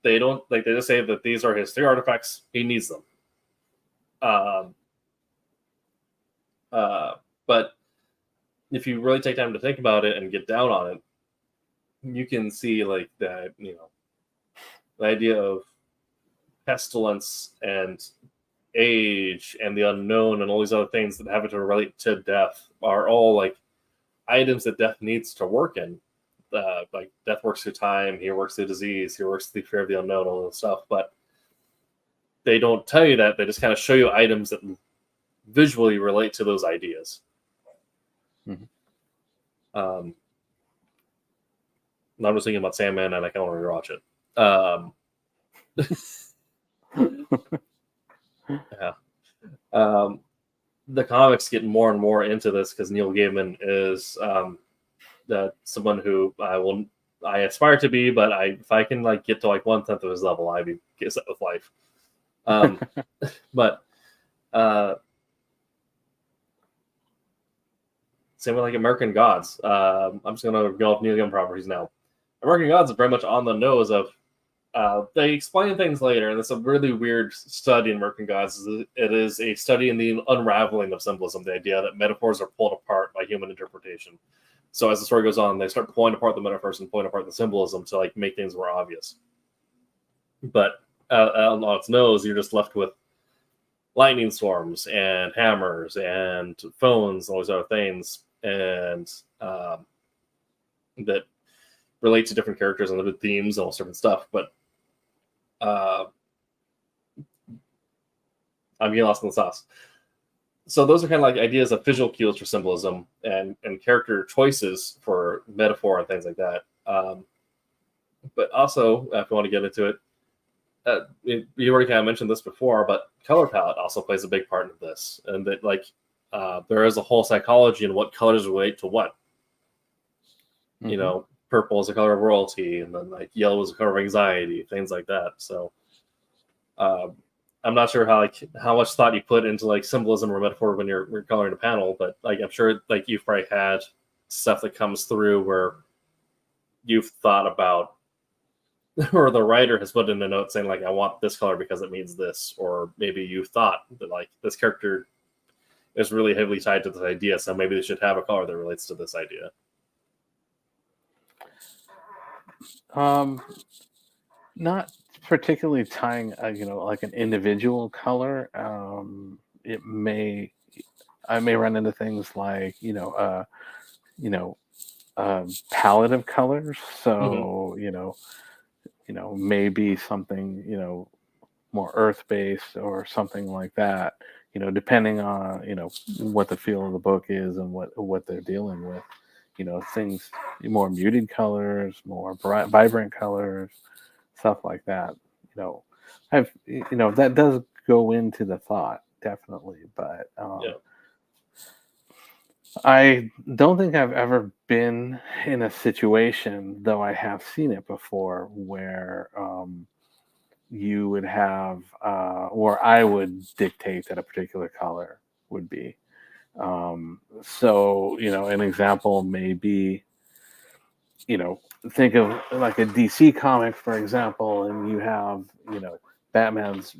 [SPEAKER 3] They don't like. They just say that these are his 3 artifacts. He needs them. But if you really take time to think about it and get down on it, you can see like that. The idea of pestilence and age and the unknown and all these other things that have to relate to death are all like items that death needs to work in. Like death works through time, he works through disease, he works through fear of the unknown, all this stuff. But they don't tell you that. They just kind of show you items that visually relate to those ideas.
[SPEAKER 6] Mhm.
[SPEAKER 3] I'm just thinking about Sandman and I kind of want to rewatch it. Yeah. The comics get more and more into this because Neil Gaiman is someone who I aspire to be, but if I can like get to like 1/10 of his level, I'd be set with life. But same with like American Gods. I'm just gonna go off Neil Gaiman properties now. American Gods is very much on the nose of. They explain things later, and it's a really weird study in American Gods. It is a study in the unraveling of symbolism, the idea that metaphors are pulled apart by human interpretation. So as the story goes on, they start pulling apart the metaphors and pulling apart the symbolism to like make things more obvious. But on its nose, you're just left with lightning storms and hammers and phones and all these other things, and that relate to different characters and different themes and all different stuff. But I'm getting lost in the sauce. So those are kind of like ideas of visual cues for symbolism and character choices for metaphor and things like that. But also, if you want to get into it, you already kind of mentioned this before, but color palette also plays a big part in this, and that like there is a whole psychology in what colors relate to what.
[SPEAKER 6] Mhm.
[SPEAKER 3] Purple is a color of royalty, and then like yellow is a color of anxiety, things like that. So I'm not sure how much thought you put into like symbolism or metaphor when you're coloring a panel, but like I'm sure like you've probably had stuff that comes through where you've thought about, or the writer has put in a note saying like I want this color because it means this, or maybe you thought that like this character is really heavily tied to this idea, so maybe they should have a color that relates to this idea.
[SPEAKER 6] Not particularly tying, like an individual color. I may run into things like, palette of colors. So, maybe something, more earth based or something like that, depending on, what the feel of the book is and what they're dealing with. things, more muted colors, more vibrant colors, stuff like that. That does go into the thought, definitely, but
[SPEAKER 3] Yeah.
[SPEAKER 6] I don't think I've ever been in a situation, though I have seen it before, where you would have, or I would dictate that a particular color would be. So, an example may be, think of like a DC comic, for example, and you have, Batman's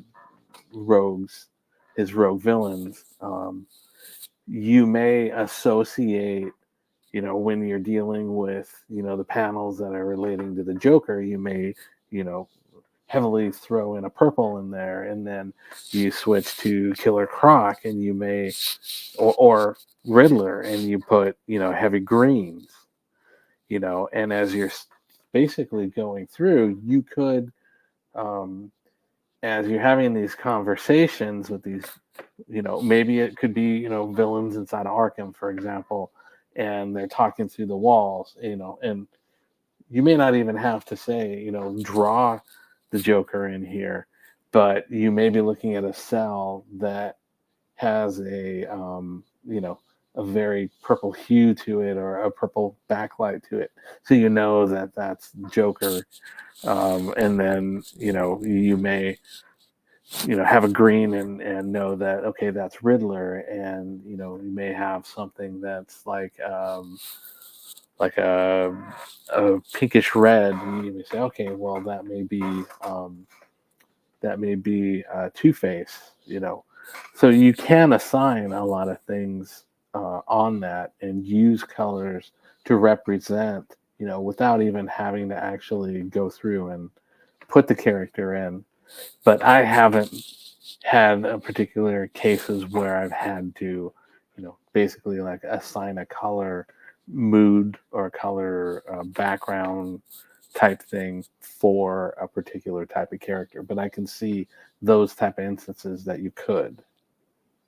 [SPEAKER 6] rogues, his rogue villains. You may associate, when you're dealing with, the panels that are relating to the Joker, you may, heavily throw in a purple in there, and then you switch to Killer Croc, and you may, or Riddler, and you put, heavy greens, and as you're basically going through, you could, as you're having these conversations with these, maybe it could be, villains inside of Arkham, for example, and they're talking through the walls, and you may not even have to say, draw the Joker in here, but you may be looking at a cell that has a very purple hue to it, or a purple backlight to it, so that that's Joker, and then you may have a green, and know that, okay, that's Riddler, and you may have something that's like a pinkish red, and you may say, okay, well, that may be Two-Face, so you can assign a lot of things on that, and use colors to represent, without even having to actually go through and put the character in. But I haven't had a particular cases where I've had to, basically like assign a color mood or color background type thing for a particular type of character. But I can see those type of instances that you could.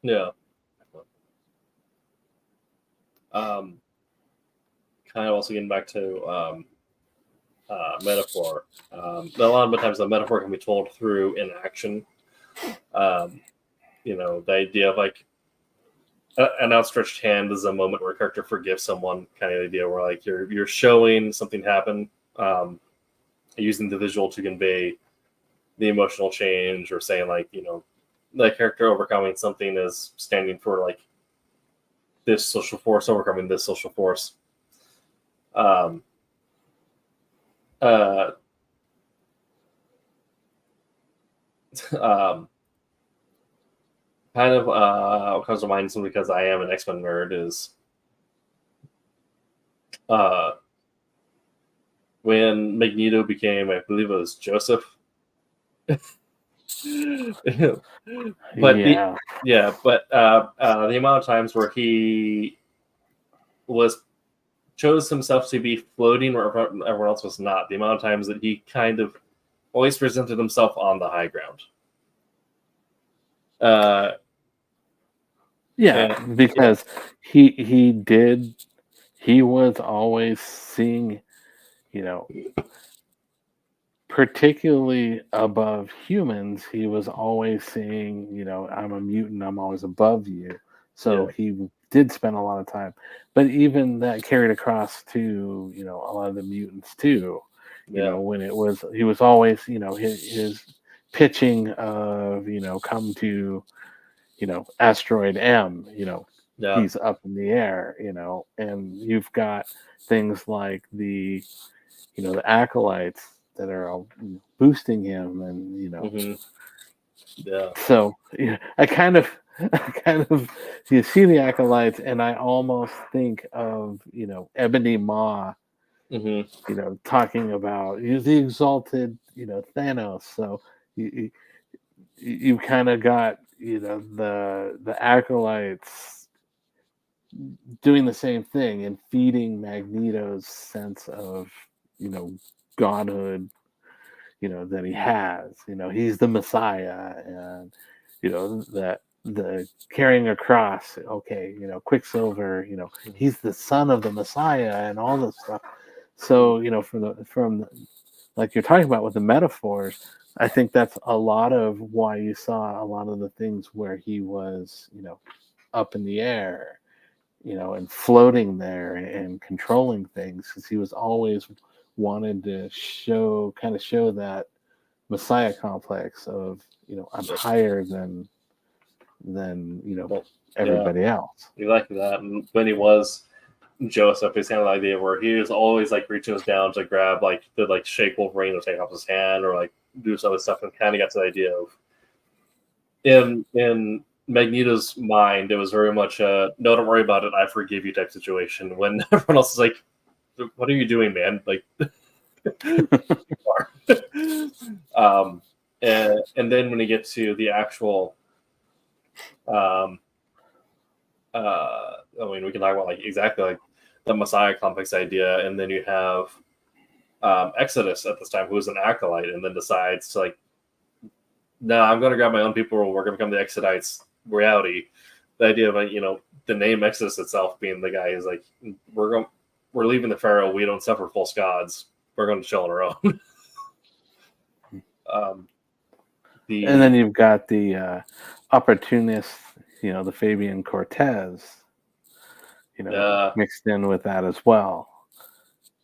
[SPEAKER 3] Yeah. Kind of also getting back to metaphor. A lot of the times the metaphor can be told through inaction. The idea of like an outstretched hand is a moment where a character forgives someone, kind of idea where like you're showing something happen, using the visual to convey the emotional change, or saying like, that character overcoming something is standing for like this social force overcoming this social force. Kind of what comes to mind, simply because I am an X-Men nerd, is when Magneto became, I believe it was Joseph. But the amount of times where he chose himself to be floating where everyone else was not, the amount of times that he kind of always presented himself on the high ground.
[SPEAKER 6] Because he was always seeing, particularly above humans, he was always saying, I'm a mutant, I'm always above you. So he did spend a lot of time. But even that carried across to, a lot of the mutants too. When he was always, his pitching of, come to, asteroid M, he's up in the air, and you've got things like the acolytes that are all boosting him, and so I kind of you see the acolytes, and I almost think of Ebony Maw, talking about the exalted Thanos. So you kind of got the acolytes doing the same thing and feeding Magneto's sense of godhood, that he has. He's the Messiah, and that the carrying a cross. Okay, Quicksilver. He's the son of the Messiah and all this stuff. So from like you're talking about with the metaphors, I think that's a lot of why you saw a lot of the things where he was, up in the air, and floating there and controlling things, because he was always wanted to show that Messiah complex of, I'm higher than
[SPEAKER 3] Well,
[SPEAKER 6] everybody else.
[SPEAKER 3] He liked that. And when he was Joseph, he's kind of the idea where he was always like reaching his down to grab like the like shake Wolverine or take off his hand or like do some other stuff, and kind of got to the idea of in Magneto's mind, it was very much a no, don't worry about it, I forgive you type situation. When everyone else is like, what are you doing, man? Like, and then when you get to the actual, I mean, we can talk about like exactly like the Messiah complex idea, and then you have Exodus at this time, who is an acolyte, and then decides to like, no, I'm going to grab my own people. We're going to become the Exodites reality. The idea of the name Exodus itself being the guy is like, we're leaving the Pharaoh. We don't suffer false gods. We're going to chill on our own.
[SPEAKER 6] And then you've got the opportunist, the Fabian Cortez, mixed in with that as well.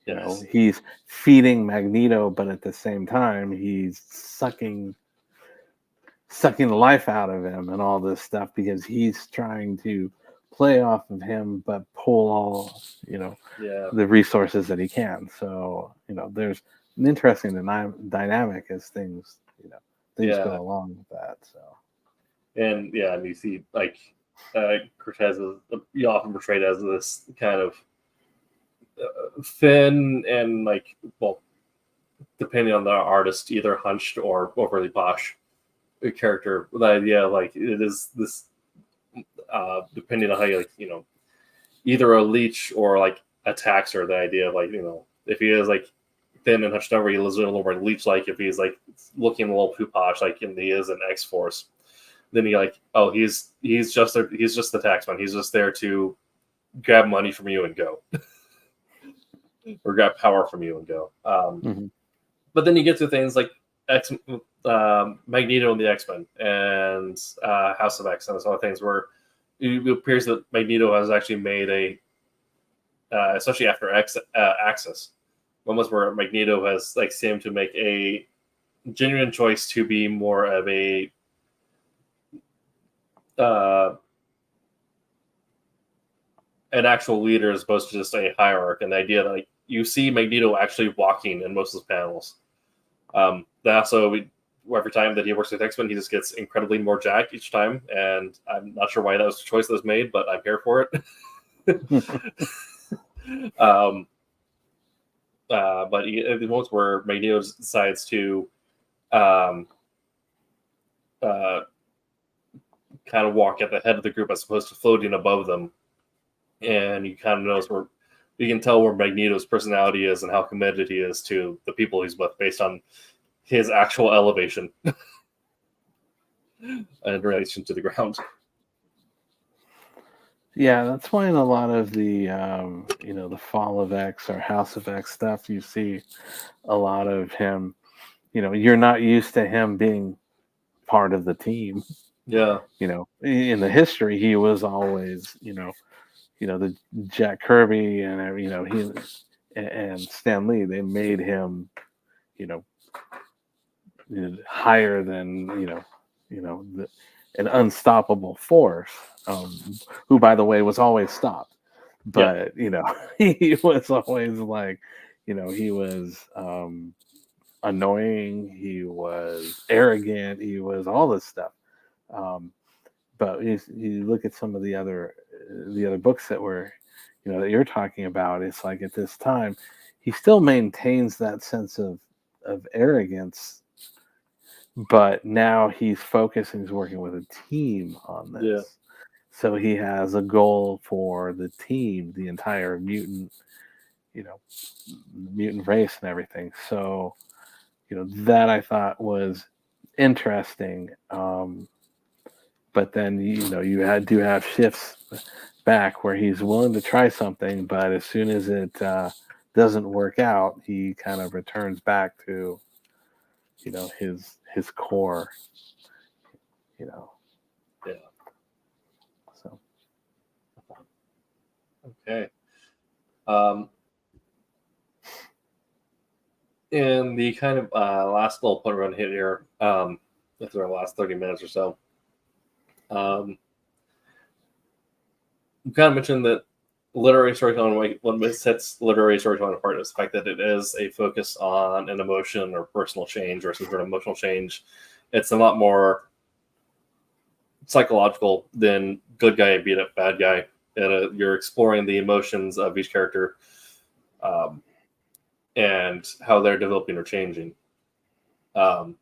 [SPEAKER 3] Yes.
[SPEAKER 6] He's feeding Magneto, but at the same time, he's sucking the life out of him and all this stuff, because he's trying to play off of him, but pull all, the resources that he can. So, there's an interesting dynamic as things go along with that. So,
[SPEAKER 3] and you see like Cortez is often portrayed as this kind of thin and like, well, depending on the artist, either hunched or overly posh character. The idea like it is this depending on how you like, either a leech or like attacks her. The idea of like, if he is like thin and hunched over, he lives a little more leech like. If he's like looking a little too posh, like he is in X-Force, then he like, oh, he's just there, he's just the taxman. He's just there to grab money from you and go. Or grab power from you and go. But then you get to things like Magneto and the X-Men and House of X and some other things where it appears that Magneto has actually made especially after Axis, moments where Magneto has like seemed to make a genuine choice to be more of a an actual leader as opposed to just a hierarch. And the idea that like you see Magneto actually walking in most of his panels. That also, every time that he works with X-Men, he just gets incredibly more jacked each time, and I'm not sure why that was the choice that was made, but I'm here for it. But the moments where Magneto decides to kind of walk at the head of the group as opposed to floating above them, and you kind of notice where you can tell where Magneto's personality is and how committed he is to the people he's with based on his actual elevation in relation to the ground.
[SPEAKER 6] Yeah, that's why in a lot of the the Fall of X or House of X stuff, you see a lot of him. You're not used to him being part of the team.
[SPEAKER 3] Yeah.
[SPEAKER 6] In the history, he was always the Jack Kirby and he and Stan Lee. They made him higher than an unstoppable force, who, by the way, was always stopped. But he was always like, he was annoying, he was arrogant, he was all this stuff. But you look at some of the other books that were that you're talking about, it's like at this time he still maintains that sense of arrogance, but now he's focusing, he's working with a team on this.
[SPEAKER 3] Yeah.
[SPEAKER 6] So he has a goal for the team, the entire mutant race and everything. So that I thought was interesting. But but then do have shifts back where he's willing to try something, but as soon as it doesn't work out, he kind of returns back to his core.
[SPEAKER 3] Yeah.
[SPEAKER 6] So
[SPEAKER 3] Okay. And the kind of last little point we're going to hit here, after our last 30 minutes or so, we kind of mentioned that literary storytelling, what sets literary storytelling apart is the fact that it is a focus on an emotion or personal change or some sort of emotional change. It's a lot more psychological than good guy beat up bad guy. You're exploring the emotions of each character and how they're developing or changing. And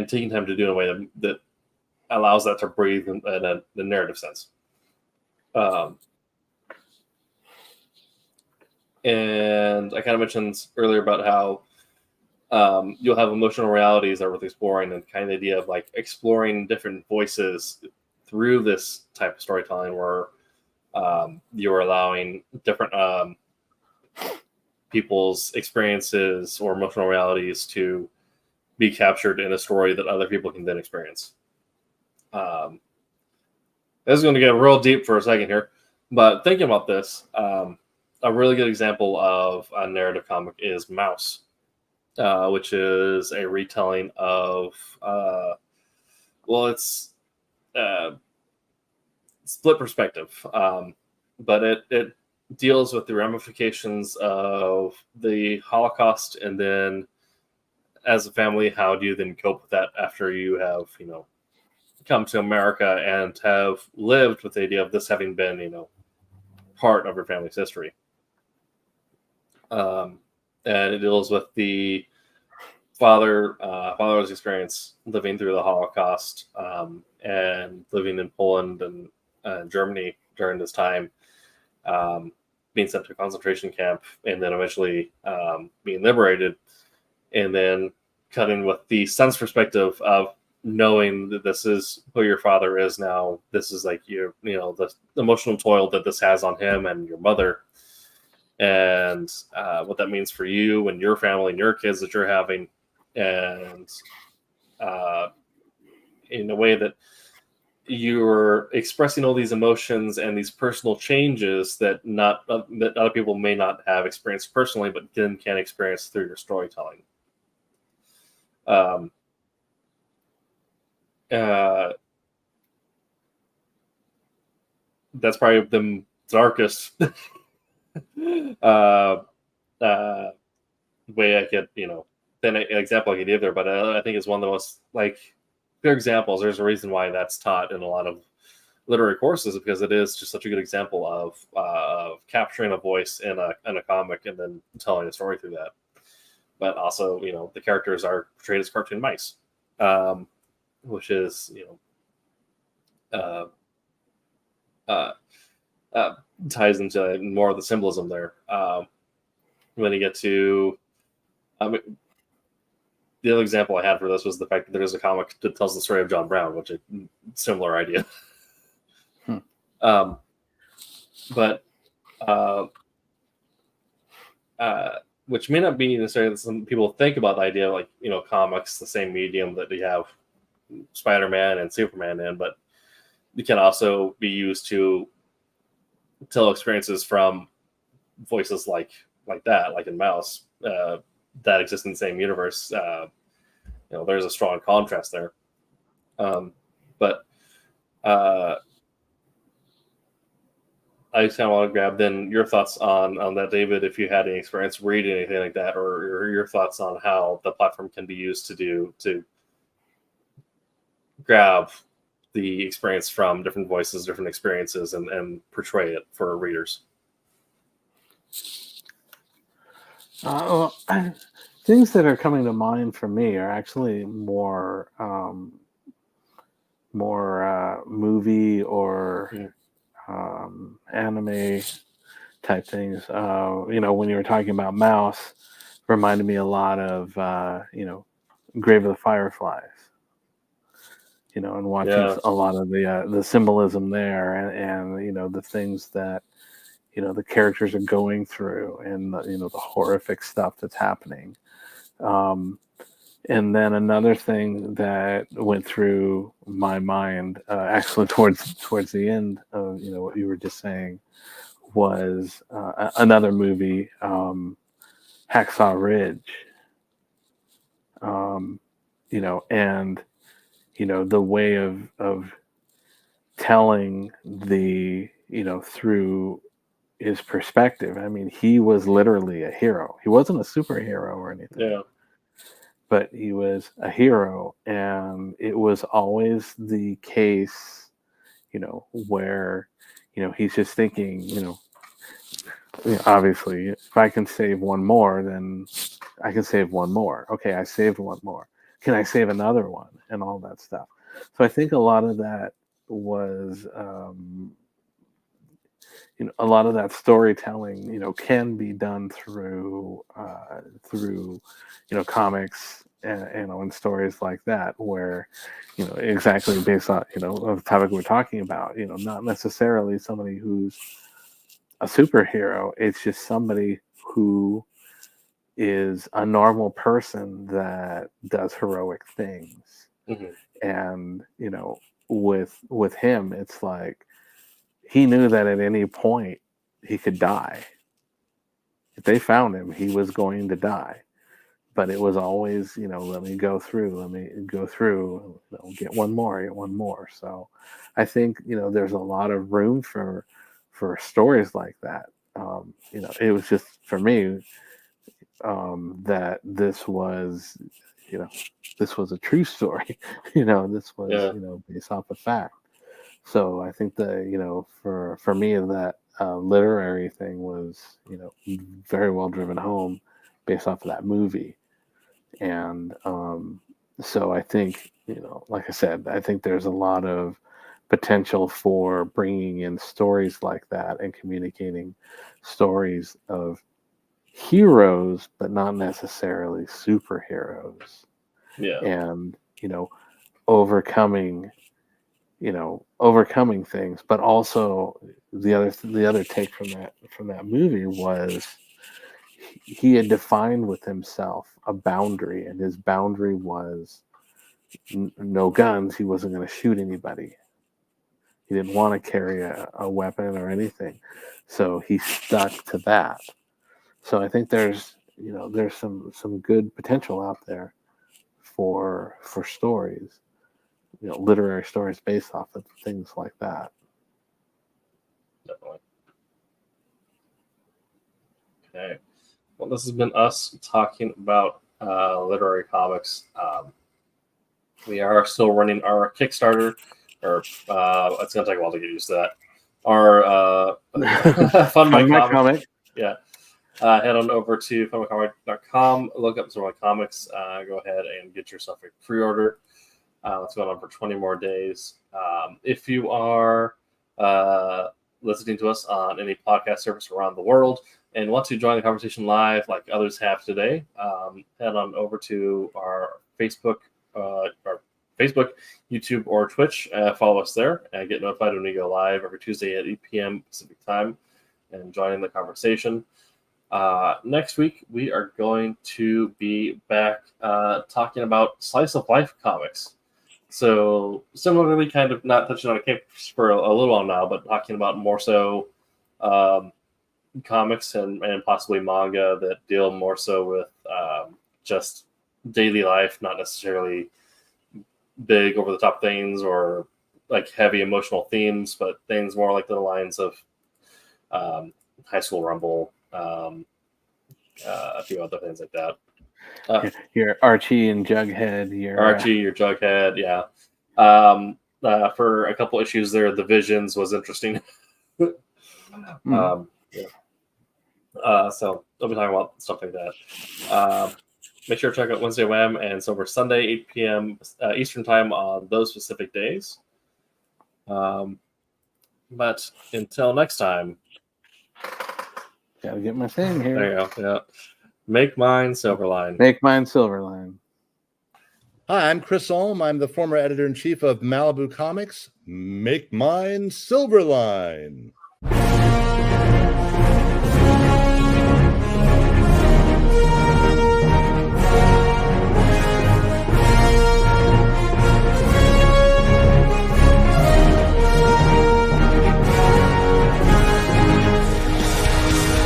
[SPEAKER 3] taking time to do it in a way that allows that to breathe in a narrative sense. And I kind of mentioned earlier about how you'll have emotional realities that are worth exploring, and kind of the idea of like exploring different voices through this type of storytelling where you're allowing different people's experiences or emotional realities to be captured in a story that other people can then experience. This is going to get real deep for a second here, but thinking about this, a really good example of a narrative comic is Mouse, which is a retelling of, it's split perspective, but it deals with the ramifications of the Holocaust, and then as a family, how do you then cope with that after you have, come to America and have lived with the idea of this having been, part of your family's history. And it deals with the father's experience living through the Holocaust and living in Poland and Germany during this time, being sent to a concentration camp, and then eventually being liberated, and then cutting with the son's perspective of knowing that this is who your father is now. This is like the emotional toil that this has on him and your mother, and what that means for you and your family and your kids that you're having, and in a way that you're expressing all these emotions and these personal changes that that other people may not have experienced personally, but then can experience through your storytelling. That's probably the darkest way I could, then an example I could give there, but I think it's one of the most clear examples. There's a reason why that's taught in a lot of literary courses, because it is just such a good example of capturing a voice in a comic and then telling a story through that. But also, the characters are portrayed as cartoon mice, which is, ties into more of the symbolism there. When you get to, the other example I had for this was the fact that there's a comic that tells the story of John Brown, which is a similar idea. But which may not be necessarily that some people think about the idea of comics, the same medium that we have Spider-Man and Superman in, but it can also be used to tell experiences from voices like that, like in Mouse, that exist in the same universe. There's a strong contrast there. But I just kind of want to grab then your thoughts on that, David, if you had any experience reading anything like that, or your thoughts on how the platform can be used to grab the experience from different voices, different experiences, and portray it for readers.
[SPEAKER 6] Things that are coming to mind for me are actually more movie or anime type things. When you were talking about Mouse, reminded me a lot of Grave of the Fireflies. And watching a lot of the symbolism there, and the things that the characters are going through, and the horrific stuff that's happening. And then another thing that went through my mind, actually towards the end of what you were just saying, was another movie, Hacksaw Ridge. And the way of telling through his perspective. I mean, he was literally a hero. He wasn't a superhero or anything.
[SPEAKER 3] Yeah.
[SPEAKER 6] But he was a hero, and it was always the case, where, he's just thinking, obviously, if I can save one more, then I can save one more. Okay, I saved one more. Can I save another one? And all that stuff. So I think a lot of that was, a lot of that storytelling, can be done through comics and stories like that, where, exactly based on, of the topic we're talking about, not necessarily somebody who's a superhero. It's just somebody who is a normal person that does heroic things.
[SPEAKER 3] Mm-hmm.
[SPEAKER 6] And, with him, it's like, he knew that at any point he could die. If they found him, he was going to die. But it was always, let me go through, get one more. So I think, there's a lot of room for stories like that. It was just, for me, that this was, this was a true story. This was, based off of fact. So I think that, for me, that literary thing was, very well driven home based off of that movie. And so I think, like I said, I think there's a lot of potential for bringing in stories like that and communicating stories of heroes, but not necessarily superheroes.
[SPEAKER 3] Yeah.
[SPEAKER 6] And, overcoming things. But also the other take from that movie was, he had defined with himself a boundary, and his boundary was no guns. He wasn't going to shoot anybody. He didn't want to carry a weapon or anything, so he stuck to that. So I think there's some good potential out there for stories, literary stories based off of things like that.
[SPEAKER 3] Definitely. Okay. Well, this has been us talking about literary comics. We are still running our Kickstarter, or it's going to take a while to get used to that. Our Fund My Comic. Yeah. Head on over to fundmycomic.com, look up some of my comics, go ahead and get yourself a pre-order. It's going on for 20 more days. If you are listening to us on any podcast service around the world and want to join the conversation live like others have today, head on over to our Facebook, YouTube, or Twitch. Follow us there and get notified when we go live every Tuesday at 8 p.m. Pacific time and join in the conversation. Next week, we are going to be back talking about slice of life comics. So similarly, kind of not touching on it for a little while now, but talking about more so comics and possibly manga that deal more so with just daily life, not necessarily big over the top things or like heavy emotional themes, but things more like the lines of High School Rumble, a few other things like that.
[SPEAKER 6] Your Archie and Jughead.
[SPEAKER 3] Your Jughead, yeah. For a couple issues there, the Visions was interesting. Yeah. So I'll be talking about stuff like that. Make sure to check out Wednesday Wham and Silver Sunday, 8 p.m. Eastern Time on those specific days. But until next time.
[SPEAKER 6] Gotta get my thing here.
[SPEAKER 3] There you go. Yeah. Make mine Silverline.
[SPEAKER 6] Make mine Silverline.
[SPEAKER 7] Hi, I'm Chris Ulm. I'm the former editor-in-chief of Malibu Comics. Make mine Silverline.